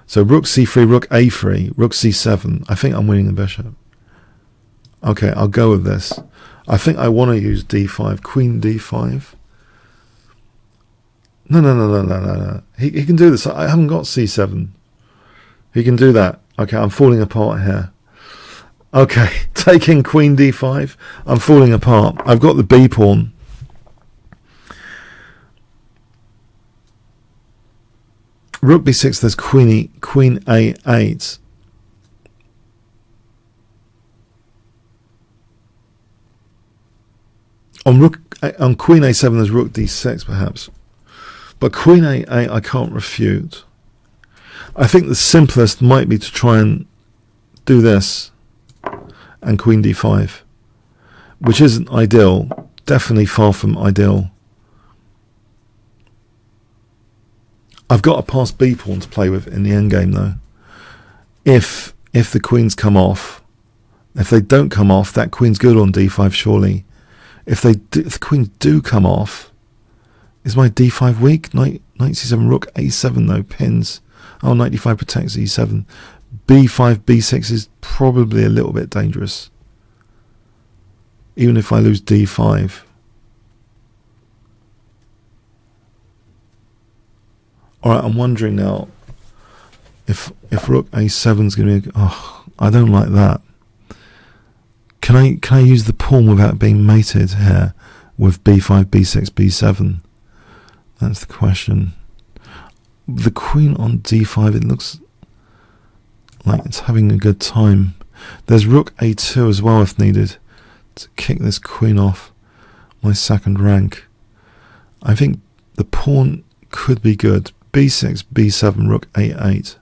So rook c3, rook a3, rook c7. I think I'm winning the bishop. Okay, I'll go with this. I think I want to use d5, queen d5. No. He can do this. I haven't got c7. He can do that. Okay, I'm falling apart here. Okay, taking queen d5. I'm falling apart. I've got the b pawn. Rook b6, there's queen a8. On queen a7, there's rook d6 perhaps. But queen a8 I can't refute. I think the simplest might be to try and do this and queen d5, which isn't ideal, definitely far from ideal. I've got a passed b pawn to play with in the endgame though. If the queens come off, if they don't come off, that queen's good on d5 surely. If the queens do come off, is my d5 weak? Knight c7, rook a7 though, pins. Oh, knight d5 protects e7. b5, b6 is probably a little bit dangerous, even if I lose d5. Alright, I'm wondering now if rook a7 is going to be... Oh, I don't like that. Can I use the pawn without being mated here with b5, b6, b7? That's the question. The queen on d5, it looks like it's having a good time. There's rook a2 as well if needed to kick this queen off my second rank. I think the pawn could be good. b6, b7, rook a8.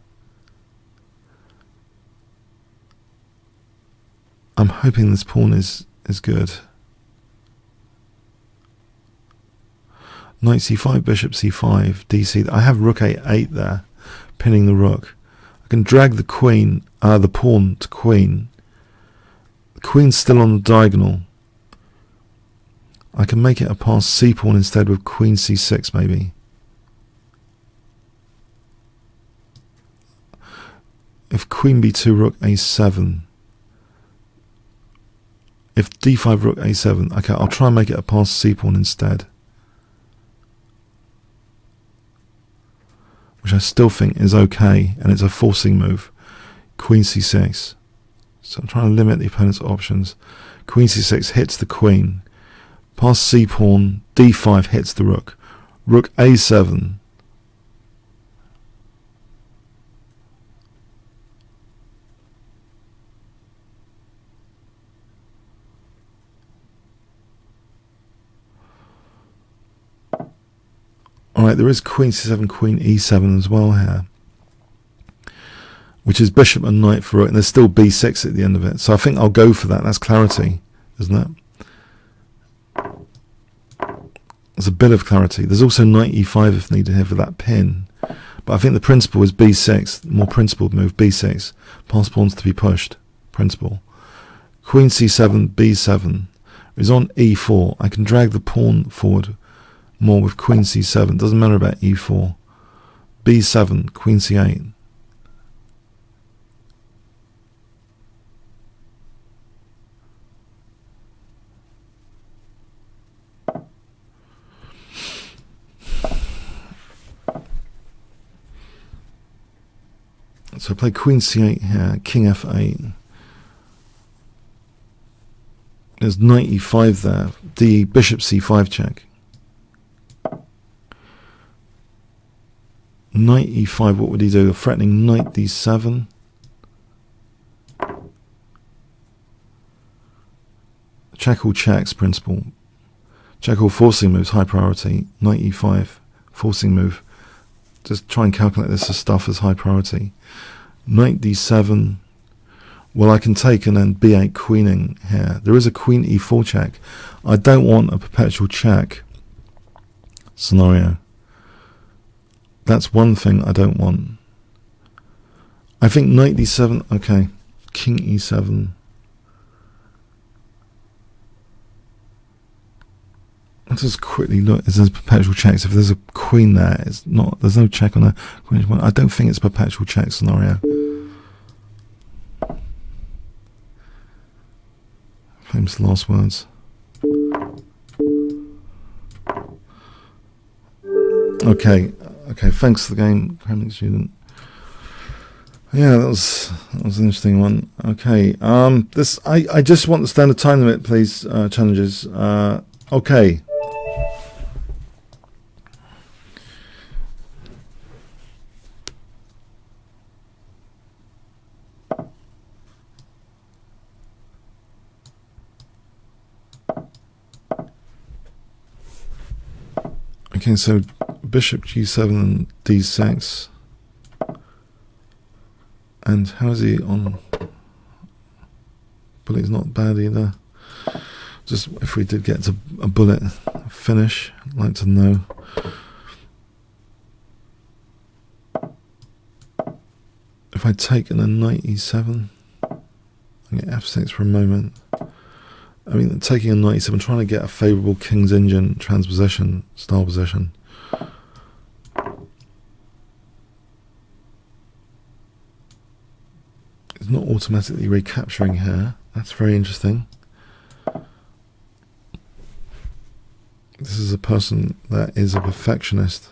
I'm hoping this pawn is good. Knight c5, bishop c5, dc. I have rook a8 there, pinning the rook. I can drag the queen, the pawn to queen. The queen's still on the diagonal. I can make it a pass c pawn instead with queen c6 maybe. If queen b2, rook a7. If d5, rook a7. Okay, I'll try and make it a pass c pawn instead, which I still think is okay, and it's a forcing move. Queen c6. So I'm trying to limit the opponent's options. Queen c6 hits the queen. Pass c pawn, d5 hits the rook. Rook a7. Alright, there is queen c7, queen e7 as well here, which is bishop and knight for rook, and there's still b6 at the end of it. So I think I'll go for that. That's clarity, isn't it? There's a bit of clarity. There's also knight e5 if needed here for that pin. But I think the principle is b6, more principled move, b6. Pass pawns to be pushed, principle. Queen c7, b7 is on e4. I can drag the pawn forward more with queen c7. Doesn't matter about e4. b7, queen c8. So I play queen c8 here, king f8. There's knight e5 there, the bishop c5 check. Knight e5, what would he do? A threatening knight d7. Check all checks principle. Check all forcing moves, high priority. Knight e5, forcing move. Just try and calculate this as stuff as high priority. Knight d7. Well, I can take and then b8 queening here. There is a queen e4 check. I don't want a perpetual check scenario. That's one thing I don't want. I think knight d7, okay. King e7. Let's just quickly look. Is there perpetual checks? If there's a queen there, it's not. There's no check on a queen. I don't think it's a perpetual check scenario. Famous last words. Okay. Okay, thanks for the game, Kremlin student. Yeah, that was an interesting one. Okay, I just want the standard time limit, please. Challenges. Okay. Okay, so bishop g7 and d6. And how is he on? Bullet's not bad either. Just if we did get to a bullet finish, I'd like to know. If I take in a knight e7, I get f6 for a moment. I mean, taking a knight e7, I'm trying to get a favourable king's engine transposition style position. It's not automatically recapturing here. That's very interesting. This is a person that is a perfectionist,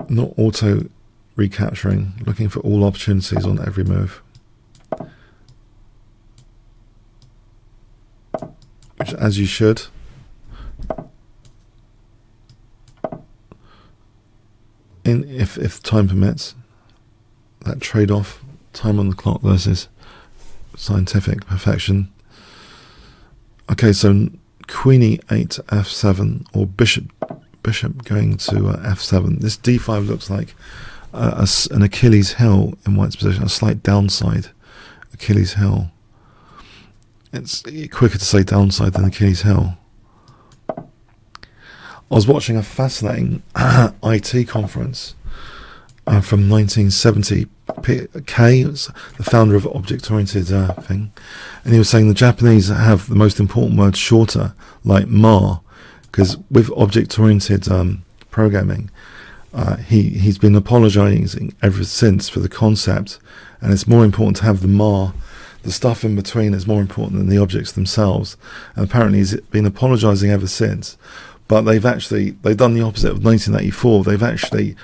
not auto recapturing, looking for all opportunities on every move. Which, as you should. If time permits, that trade-off, time on the clock versus scientific perfection. Okay, so queen e8 f7, or bishop going to f7. This d5 looks like an Achilles heel in white's position, a slight downside Achilles heel. It's quicker to say downside than Achilles heel. I was watching a fascinating IT conference from 1970. Kay, the founder of object-oriented thing, and he was saying the Japanese have the most important words shorter, like ma, because with object-oriented programming, he's been apologizing ever since for the concept, and it's more important to have the ma. The stuff in between is more important than the objects themselves, and apparently he's been apologizing ever since. But they've done the opposite of 1984. They've actually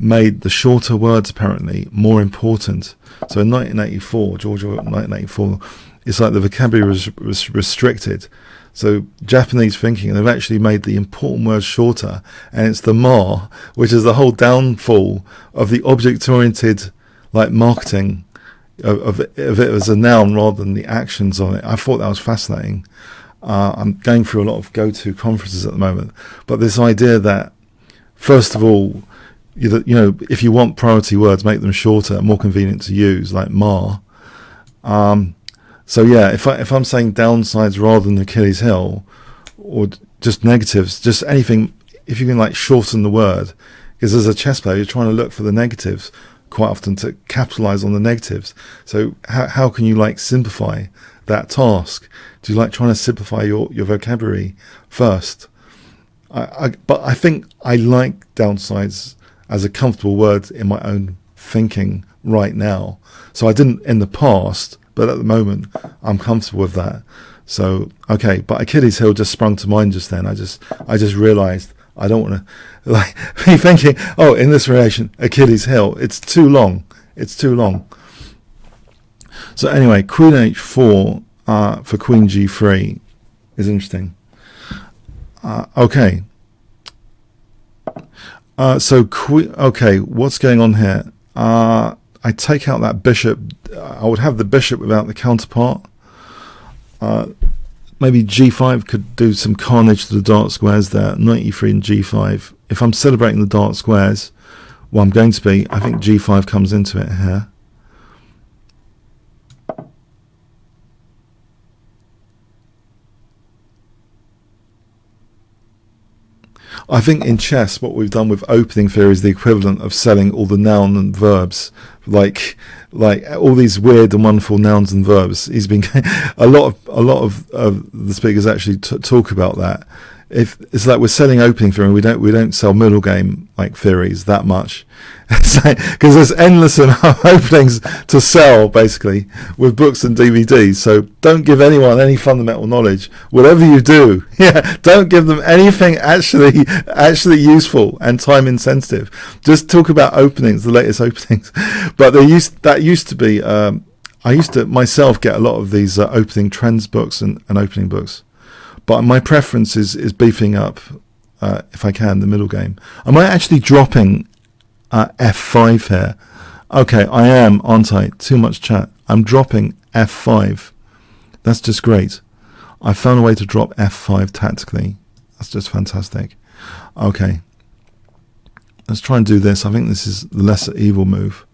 made the shorter words apparently more important. So in 1984, Georgia 1984, it's like the vocabulary was restricted. So Japanese thinking, they've actually made the important words shorter, and it's the ma, which is the whole downfall of the object-oriented like marketing of it as a noun rather than the actions on it. I thought that was fascinating. I'm going through a lot of go-to conferences at the moment, but this idea that first of all, you know, if you want priority words, make them shorter, more convenient to use, like ma. So yeah, if I'm saying downsides rather than Achilles heel, or just negatives, just anything, if you can like shorten the word, because as a chess player, you're trying to look for the negatives quite often to capitalize on the negatives. So how can you like simplify that task? Do you like trying to simplify your vocabulary first? But I think I like downsides as a comfortable word in my own thinking right now. So I didn't in the past, but at the moment I'm comfortable with that. So okay, but Achilles heel just sprung to mind just then. I just realised I don't want to like be thinking, oh, in this relation, Achilles heel. It's too long. It's too long. So anyway, Queen h4 for Queen g3 is interesting. Okay. Okay, what's going on here? I take out that bishop. I would have the bishop without the counterpart. Maybe g5 could do some carnage to the dark squares there. Knight e3 and g5. If I'm celebrating the dark squares, well, I'm going to be. I think g5 comes into it here. I think in chess, what we've done with opening theory is the equivalent of selling all the noun and verbs, like all these weird and wonderful nouns and verbs. He's been a lot of the speakers actually talk about that. If it's like we're selling opening theory, we don't sell middle game like theories that much, because there's endless enough openings to sell basically with books and DVDs. So don't give anyone any fundamental knowledge. Whatever you do, don't give them anything actually useful and time insensitive. Just talk about openings, the latest openings. But that used to be. I used to myself get a lot of these opening trends books and opening books. But my preference is beefing up, if I can, the middle game. Am I actually dropping f5 here? Okay, I am, aren't I? Too much chat. I'm dropping f5. That's just great. I found a way to drop f5 tactically. That's just fantastic. Okay. Let's try and do this. I think this is the lesser evil move.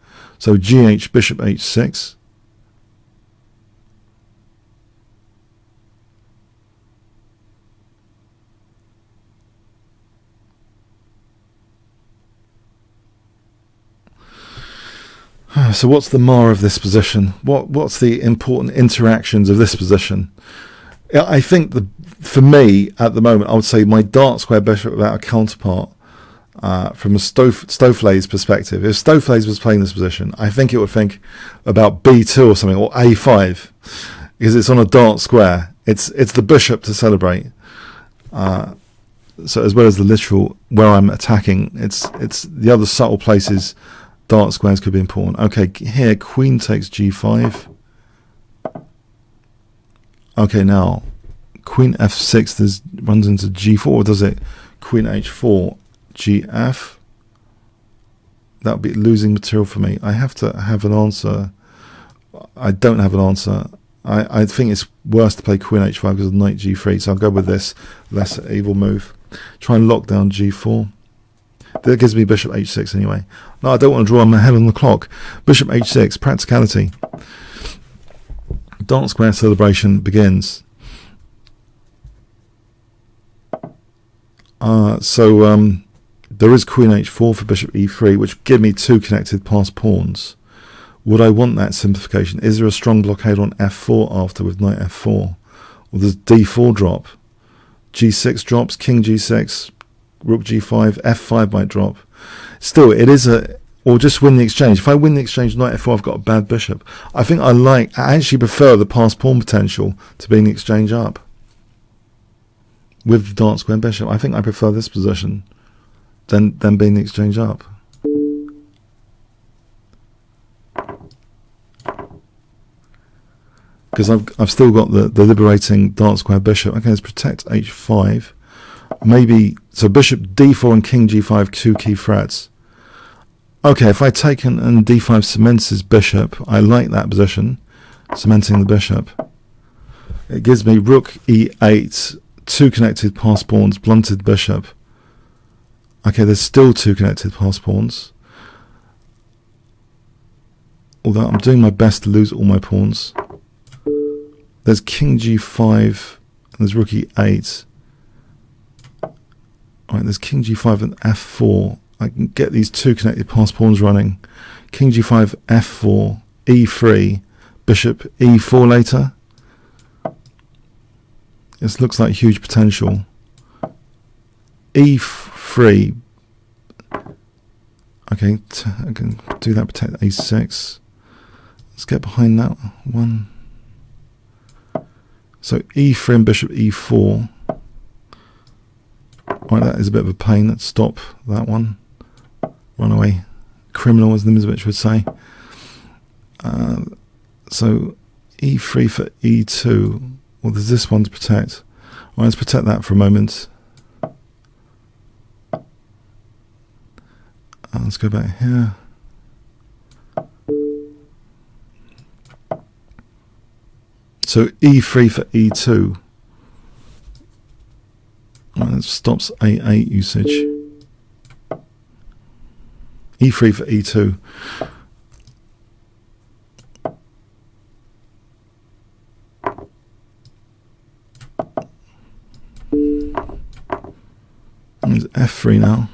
So GH, bishop H6. So what's the mar of this position? What's the important interactions of this position? I think for me at the moment, I would say my dark square bishop without a counterpart from a Stoflays perspective. If Stoflays was playing this position, I think it would think about B2 or something, or A5, because it's on a dark square. It's the bishop to celebrate. So as well as the literal where I'm attacking, it's the other subtle places. Dark squares could be important. Okay, here queen takes G5. Okay, now queen F6 runs into G4, or does it? Queen H4, GF. That would be losing material for me. I have to have an answer. I don't have an answer. I think it's worse to play Queen H5 because of Knight G3, so I'll go with this lesser evil move. Try and lock down G4. That gives me Bishop H6 anyway. No, I don't want to draw my head on the clock. Bishop H6, practicality. Dark square celebration begins. There is Queen H4 for Bishop E3, which give me two connected passed pawns. Would I want that simplification? Is there a strong blockade on F4 after with Knight F4? Or does D4 drop? G6 drops, King G6, Rook G5, F5 might drop. Still, it is or just win the exchange. If I win the exchange, Knight F4, I've got a bad bishop. I actually prefer the passed pawn potential to being the exchange up. With the dark square bishop, I think I prefer this position than being the exchange up. Because I've still got the liberating dark square bishop. Okay, let's protect H5. Maybe, so bishop D4 and King G5, two key threats. Okay, if I take and D5 cements his bishop, I like that position, cementing the bishop. It gives me Rook E8, two connected passed pawns, blunted bishop. Okay, there's still two connected passed pawns. Although I'm doing my best to lose all my pawns. There's King G5 and there's Rook E8. Alright, there's King G5 and F4. I can get these two connected passed pawns running. King G5, F4, E3, Bishop E4 later. This looks like huge potential. E3. Okay, I can do that, protect A6. Let's get behind that one. So E3 and Bishop E4. Right, that is a bit of a pain. Let's stop that one. Run away. Criminal, as Nimzovich would say. So E3 for E2. Well, there's this one to protect. Right, let's protect that for a moment. Let's go back here. So E3 for E2. Right, that stops A8 usage. E3 for E2. There's F3 now.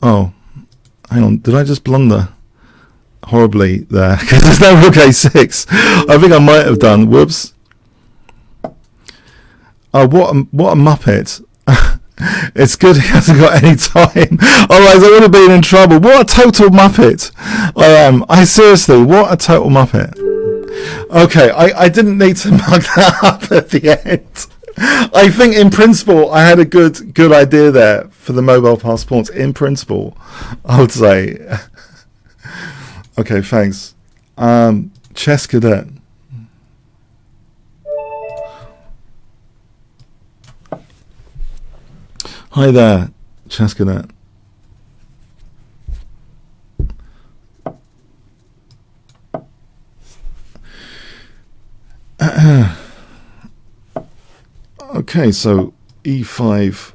Oh, hang on. Did I just blunder horribly there? Because there's no Rook A6. I think I might have done. Whoops. Oh, what a muppet. It's good he hasn't got any time. Otherwise I would have been in trouble. What a total muppet I am. Seriously, what a total muppet. Okay, I didn't need to mug that up at the end. I think in principle I had a good idea there for the mobile passports. In principle, I would say. Okay, thanks. Chess Cadet. Hi there, Chess Cadet. Okay, so E5,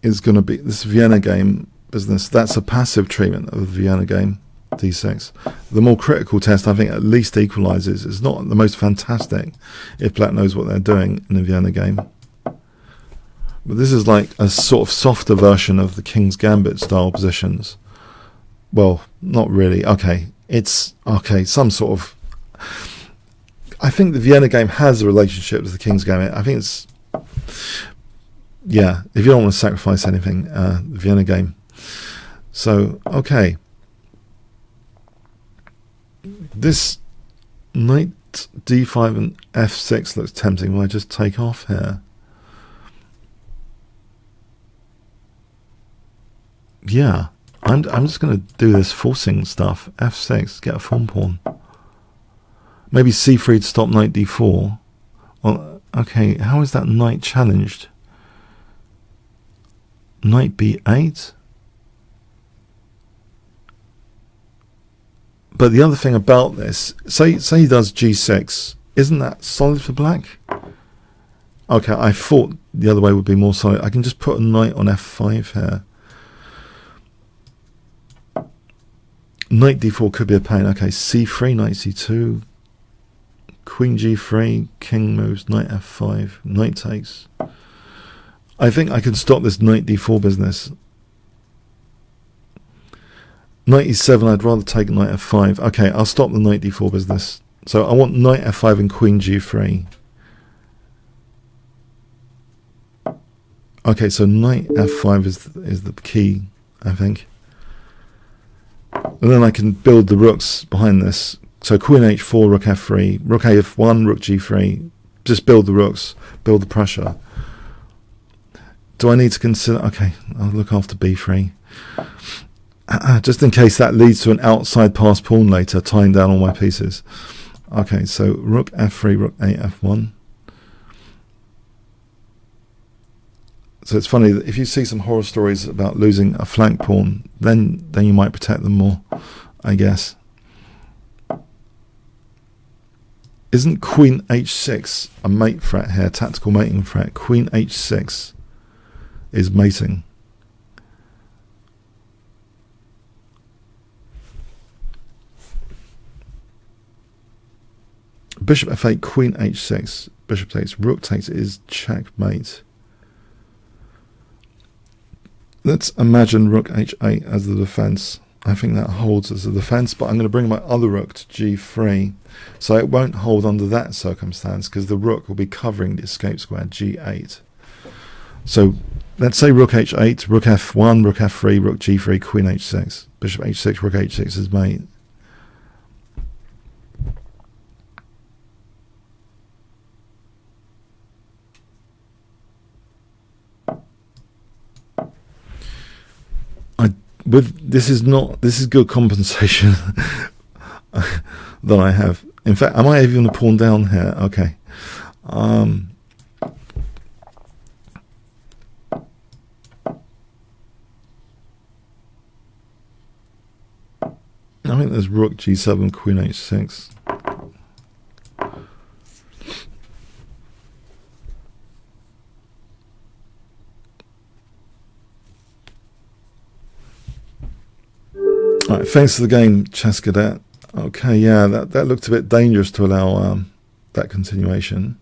is going to be this Vienna game business. That's a passive treatment of the Vienna game, d6. The more critical test, I think, at least equalizes. It's not the most fantastic if black knows what they're doing in the Vienna game. But this is like a sort of softer version of the King's Gambit style positions. Well, not really. Okay, it's okay. Some sort of. I think the Vienna game has a relationship to the King's Gambit. I think it's. Yeah, if you don't want to sacrifice anything, the Vienna game. So, okay. This knight d5 and f6 looks tempting. Will I just take off here? Yeah, I'm just going to do this forcing stuff. f6, get a pawn pawn. Maybe c3 to stop knight d4. Well, okay, how is that knight challenged? Knight b8? But the other thing about this, say he does g6, isn't that solid for black? Okay, I thought the other way would be more solid. I can just put a knight on f5 here. Knight d4 could be a pain. Okay, c3, knight c2, queen g3, king moves, knight f5, knight takes. I think I can stop this knight d4 business. Knight e7, I'd rather take knight f5. Okay, I'll stop the knight d4 business. So I want knight f5 and queen g3. Okay, so knight f5 is the key, I think. And then I can build the rooks behind this. So queen h4, rook f3, rook af1, rook g3. Just build the rooks, build the pressure. Do I need to consider... Okay, I'll look after b3. Just in case that leads to an outside pass pawn later, tying down all my pieces. Okay, so rook f3, rook a f1. So it's funny that if you see some horror stories about losing a flank pawn, then you might protect them more, I guess. Isn't queen h6 a mate threat here, tactical mating threat? Queen h6 is mating. Bishop f8, queen h6, bishop takes, rook takes is checkmate. Let's imagine rook h8 as the defense. I think that holds as a defense, but I'm going to bring my other rook to g3. So it won't hold under that circumstance because the rook will be covering the escape square g8. So let's say rook h8, rook f1, rook f3, rook g3, queen h6. Bishop h6, rook h6 is mate. This is good compensation that I have. In fact, am I even a pawn down here? Okay. I think there's rook g7, queen h6. Right, thanks for the game, Chess Cadet. Okay, yeah, that looked a bit dangerous to allow that continuation.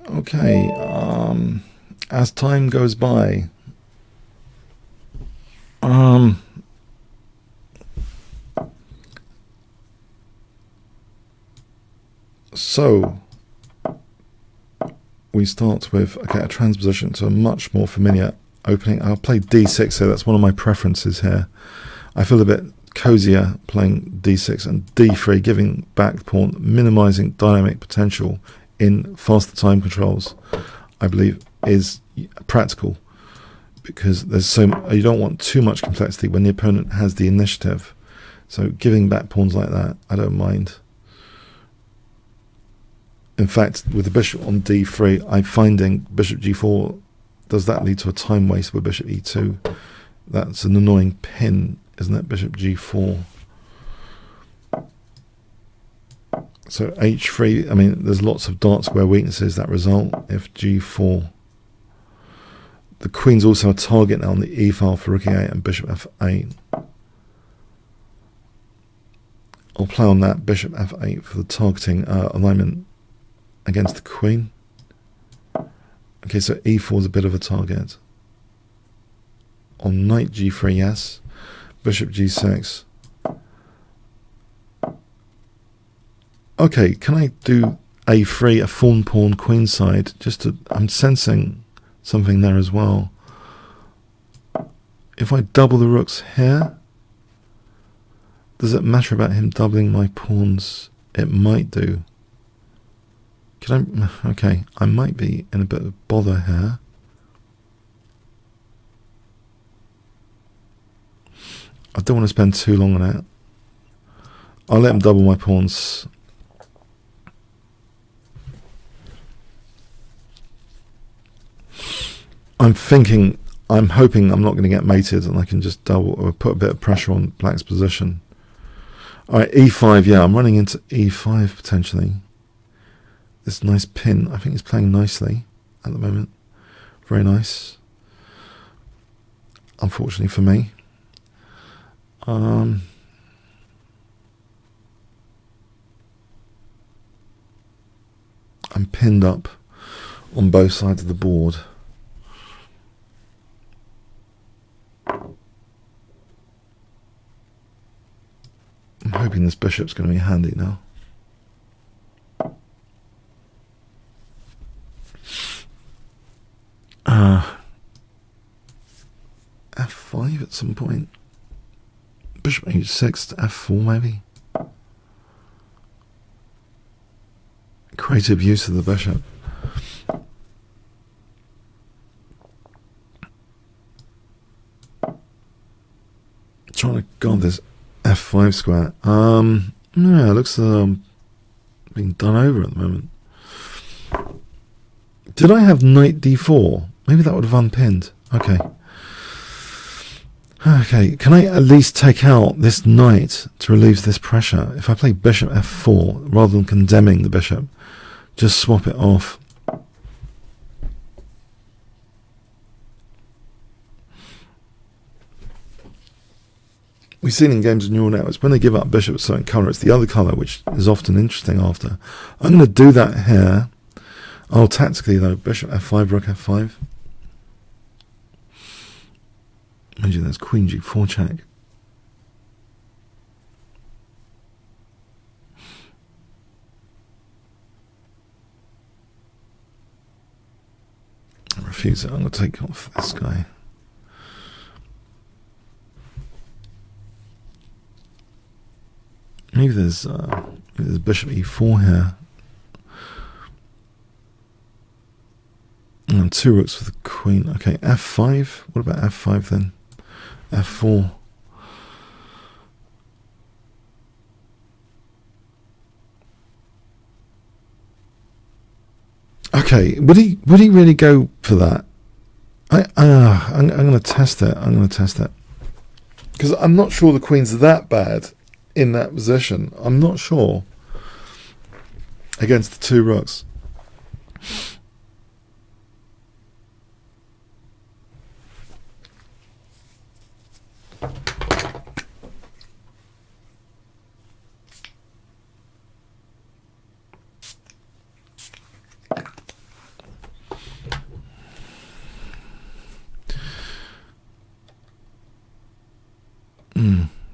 Okay, as time goes by, so we start with a transposition to a much more familiar opening. I'll play d6 here. That's one of my preferences here. I feel a bit cozier playing d6 and d3, giving back the pawn, minimizing dynamic potential in faster time controls, I believe is practical, because there's you don't want too much complexity when the opponent has the initiative. So giving back pawns like that, I don't mind. In fact, with the bishop on d3, I'm finding bishop g4, does that lead to a time waste with bishop e2? That's an annoying pin, isn't it? Bishop g4. So h3, I mean, there's lots of dark square weaknesses that result if g4. the queen's also a target now on the e file for rook e8 and bishop f8. I'll play on that bishop f8 for the targeting alignment against the queen. Okay, so e4 is a bit of a target. On knight g3, yes. Bishop g6. Okay, can I do a3, a fawn pawn queenside? Just to, I'm sensing something there as well. If I double the rooks here, does it matter about him doubling my pawns? It might do. Can I? Okay, I might be in a bit of bother here. I don't want to spend too long on it. I'll let him double my pawns. I'm hoping I'm not going to get mated and I can just double or put a bit of pressure on black's position. Alright, e5, yeah, I'm running into e5 potentially. This nice pin, I think he's playing nicely at the moment. Very nice. Unfortunately for me. I'm pinned up on both sides of the board. I'm hoping this bishop's going to be handy now. F5 at some point. Bishop h6 to f4 maybe. Creative use of the bishop. Trying to guard this f5 square. No, it looks being done over at the moment. Did I have knight d4? Maybe that would have unpinned. Okay. Okay, can I at least take out this knight to relieve this pressure? If I play bishop f4, rather than condemning the bishop, just swap it off. We've seen in games of neural networks, when they give up bishop a certain colour, it's the other colour, which is often interesting after. I'm going to do that here. Oh, tactically though, bishop f5, rook f5. Imagine there's queen g4 check. I refuse it. I'm going to take off this guy. Maybe there's bishop e4 here. And 2 rooks for the queen. Okay, f5. What about f5 then? f4. Okay, would he really go for that? I'm going to test it. I'm going to test it because I'm not sure the queen's that bad in that position. I'm not sure against the 2 rooks.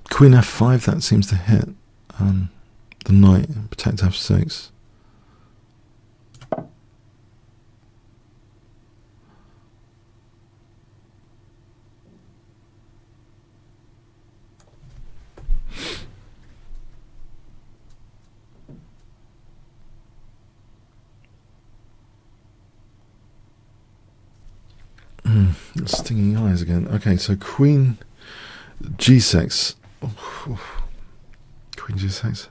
Queen f5, that seems to hit the knight, protect f6. Stinging eyes again. Okay, so queen g6. Queen g6.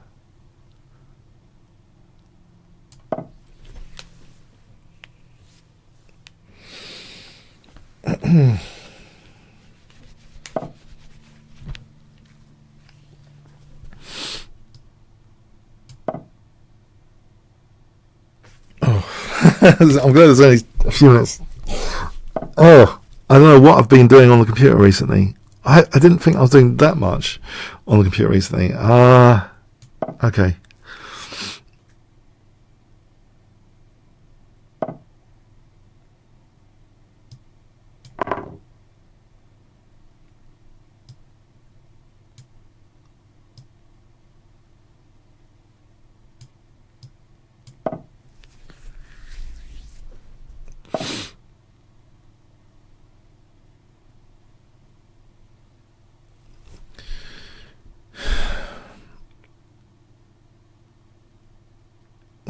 I'm glad there's only a few minutes. Oh, I don't know what I've been doing on the computer recently. I didn't think I was doing that much on the computer recently. Okay.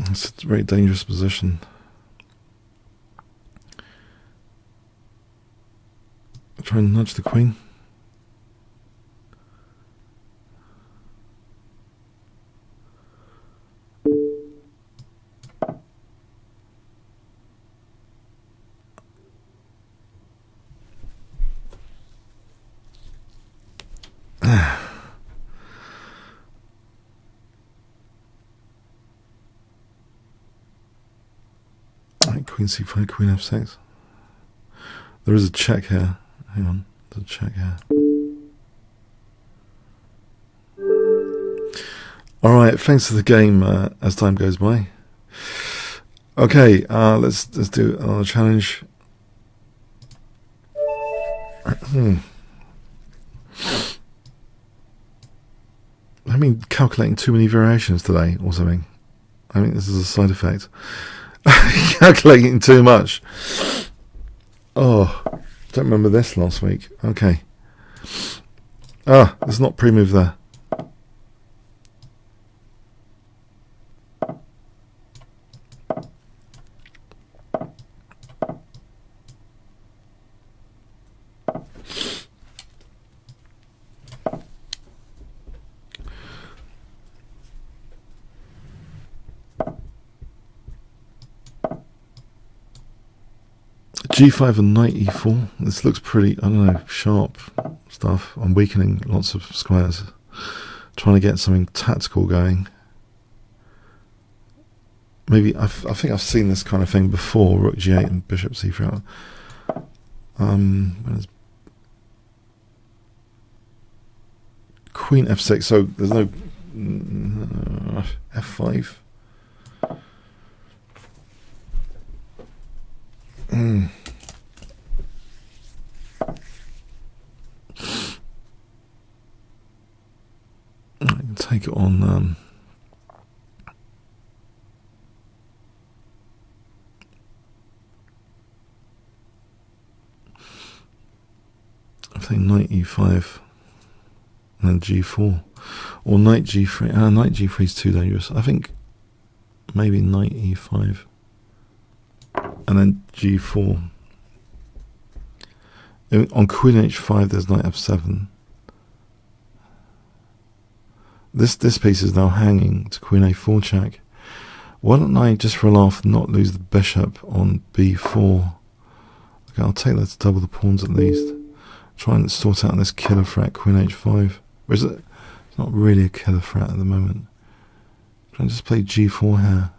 It's a very dangerous position. Try and nudge the queen. Queen c5, queen f6. There is a check here. Hang on, there's a check here. Alright, thanks for the game as time goes by. Okay, let's do another challenge. I've been calculating too many variations today or something. I think this is a side effect. Calculating too much. Oh, don't remember this last week. Okay. There's not pre-move there. G5 and knight e4. This looks pretty, I don't know, sharp stuff. I'm weakening lots of squares, trying to get something tactical going. Maybe I think I've seen this kind of thing before. Rook g8 and bishop c3. Queen f6. So there's no f5. I can take it on I think knight e5 and then g4 or knight g3. Knight g3 is too dangerous. I think maybe knight e5 and then g4. On queen h5 there's knight f7. This piece is now hanging to queen a4 check. Why don't I, just for a laugh, not lose the bishop on b4? Okay, I'll take that to double the pawns at least. Try and sort out this killer threat, queen h5. Or is it? It's not really a killer threat at the moment. Try and just play g4 here.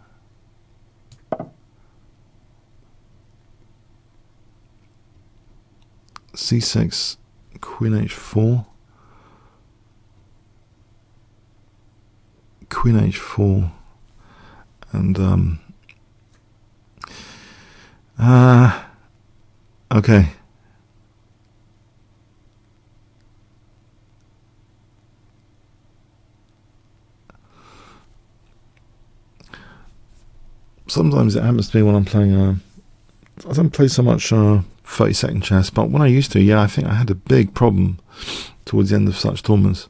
c6, queen h4. Queen h4 and okay. Sometimes it happens to me when I'm playing I don't play so much 30-second chess, but when I used to, yeah, I think I had a big problem towards the end of such tournaments.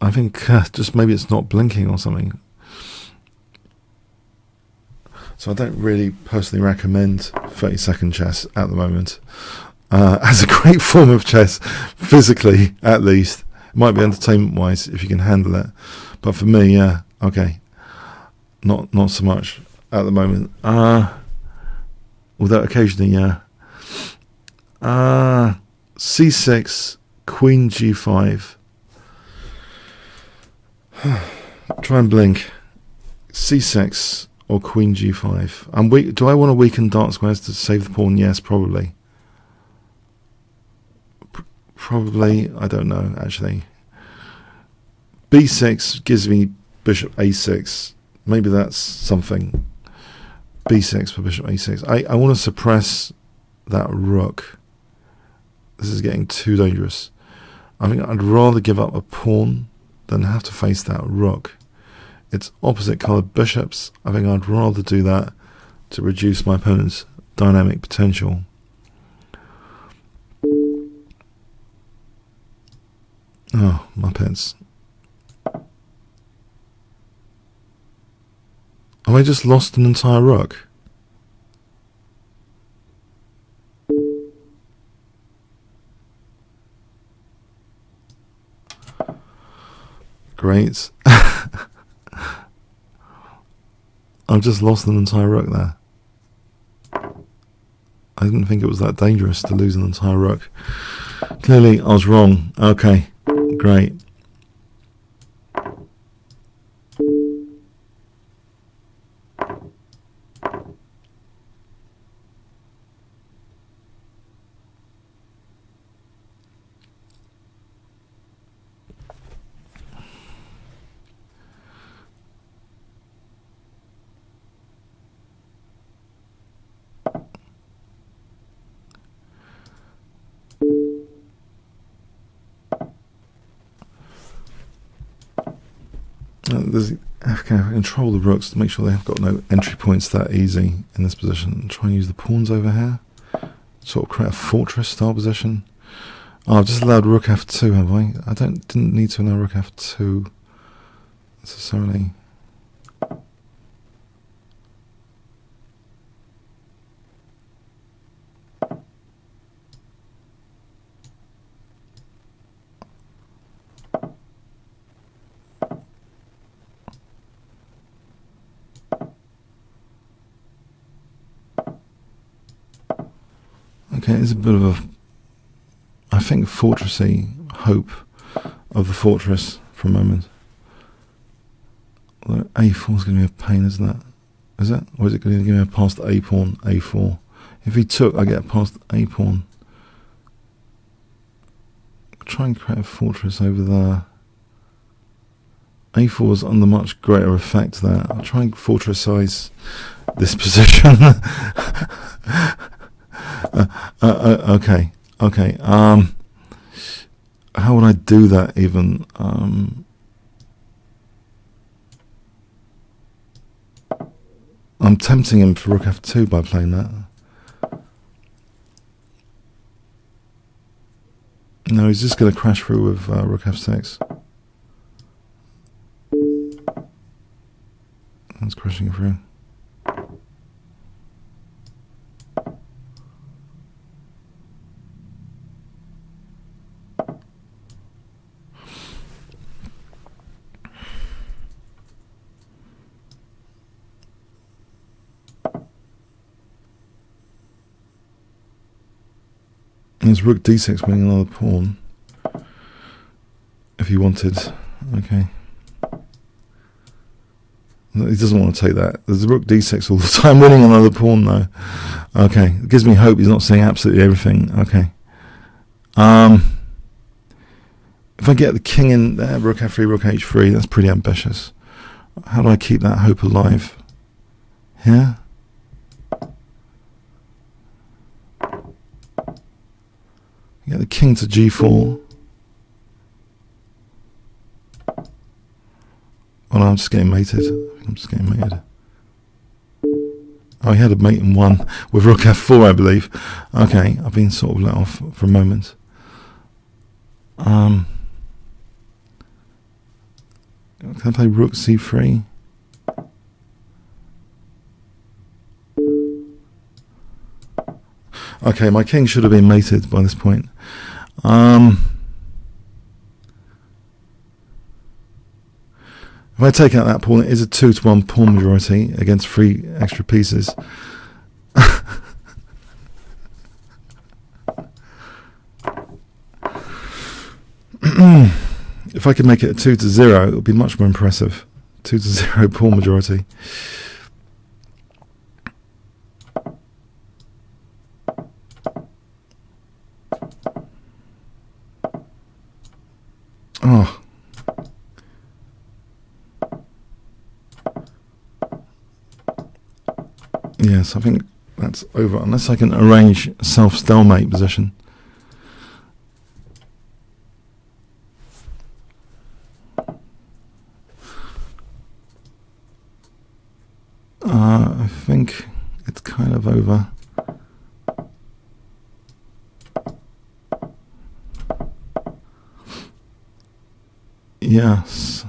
I think just maybe it's not blinking or something. So I don't really personally recommend 30-second chess at the moment as a great form of chess, physically at least. It might be entertainment-wise if you can handle it, but for me, yeah, okay, not so much at the moment. Although occasionally, yeah. C6, queen g5. Try and blink. C6 or queen g5. And do I want to weaken dark squares to save the pawn? Yes, probably. Probably, I don't know, actually. b6 gives me bishop a6. Maybe that's something. b6 for bishop a6. I want to suppress that rook. This is getting too dangerous. I think I'd rather give up a pawn than have to face that rook. It's opposite coloured bishops. I think I'd rather do that to reduce my opponent's dynamic potential. Oh, my pets. Have I just lost an entire rook? Great. I've just lost an entire rook there. I didn't think it was that dangerous to lose an entire rook. Clearly, I was wrong. Okay, great. Okay, I control the rooks to make sure they have got no entry points that easy in this position. Try and use the pawns over here. Sort of create a fortress style position. Oh, I've just allowed rook f2, have I? I didn't need to allow rook f2 necessarily. Okay, it's a bit of a, I think, fortressy hope of the fortress for a moment. Although a4 is going to be a pain, isn't it? Is it? Or is it going to give me a past the a pawn, a4? If he took, I get past a pawn. Try and create a fortress over there. a4 is under much greater effect there. I'll try and fortressize this position. Okay. How would I do that even? I'm tempting him for rook f2 by playing that. No, he's just going to crash through with rook f6. That's crashing through. There's rook d6 winning another pawn. If he wanted. Okay. He doesn't want to take that. There's rook d6 all the time winning another pawn though. Okay. It gives me hope he's not seeing absolutely everything. Okay. If I get the king in there, rook f3, rook h3, that's pretty ambitious. How do I keep that hope alive? Here? Get the king to g4. Oh no, I'm just getting mated. I'm just getting mated. Oh, he had a mate in one with rook f4, I believe. Okay, I've been sort of let off for a moment. Can I play rook c3? Okay, my king should have been mated by this point. If I take out that pawn, it is a 2-to-1 pawn majority against 3 extra pieces. If I could make it a 2-0, it would be much more impressive. 2-0 pawn majority. Yes, I think that's over, unless I can arrange self-stalemate position. I think it's kind of over. Yes.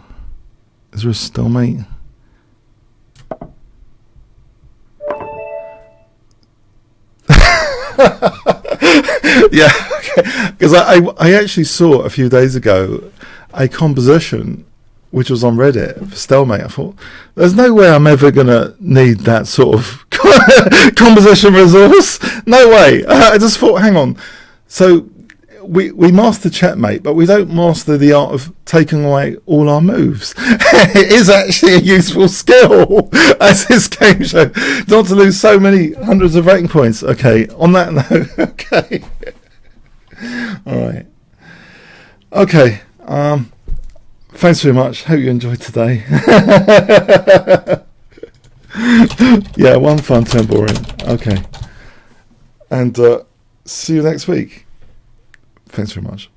Is there a stalemate? Yeah, because I actually saw a few days ago a composition which was on Reddit for stalemate. I thought, there's no way I'm ever going to need that sort of composition resource. No way. I just thought, hang on. So we master checkmate, but we don't master the art of taking away all our moves. It is actually a useful skill as this game show, not to lose so many hundreds of rating points. Okay, on that note, okay. All right. Okay. Thanks very much. Hope you enjoyed today. Yeah, one fun, 10 boring. Okay. And see you next week. Thanks very much.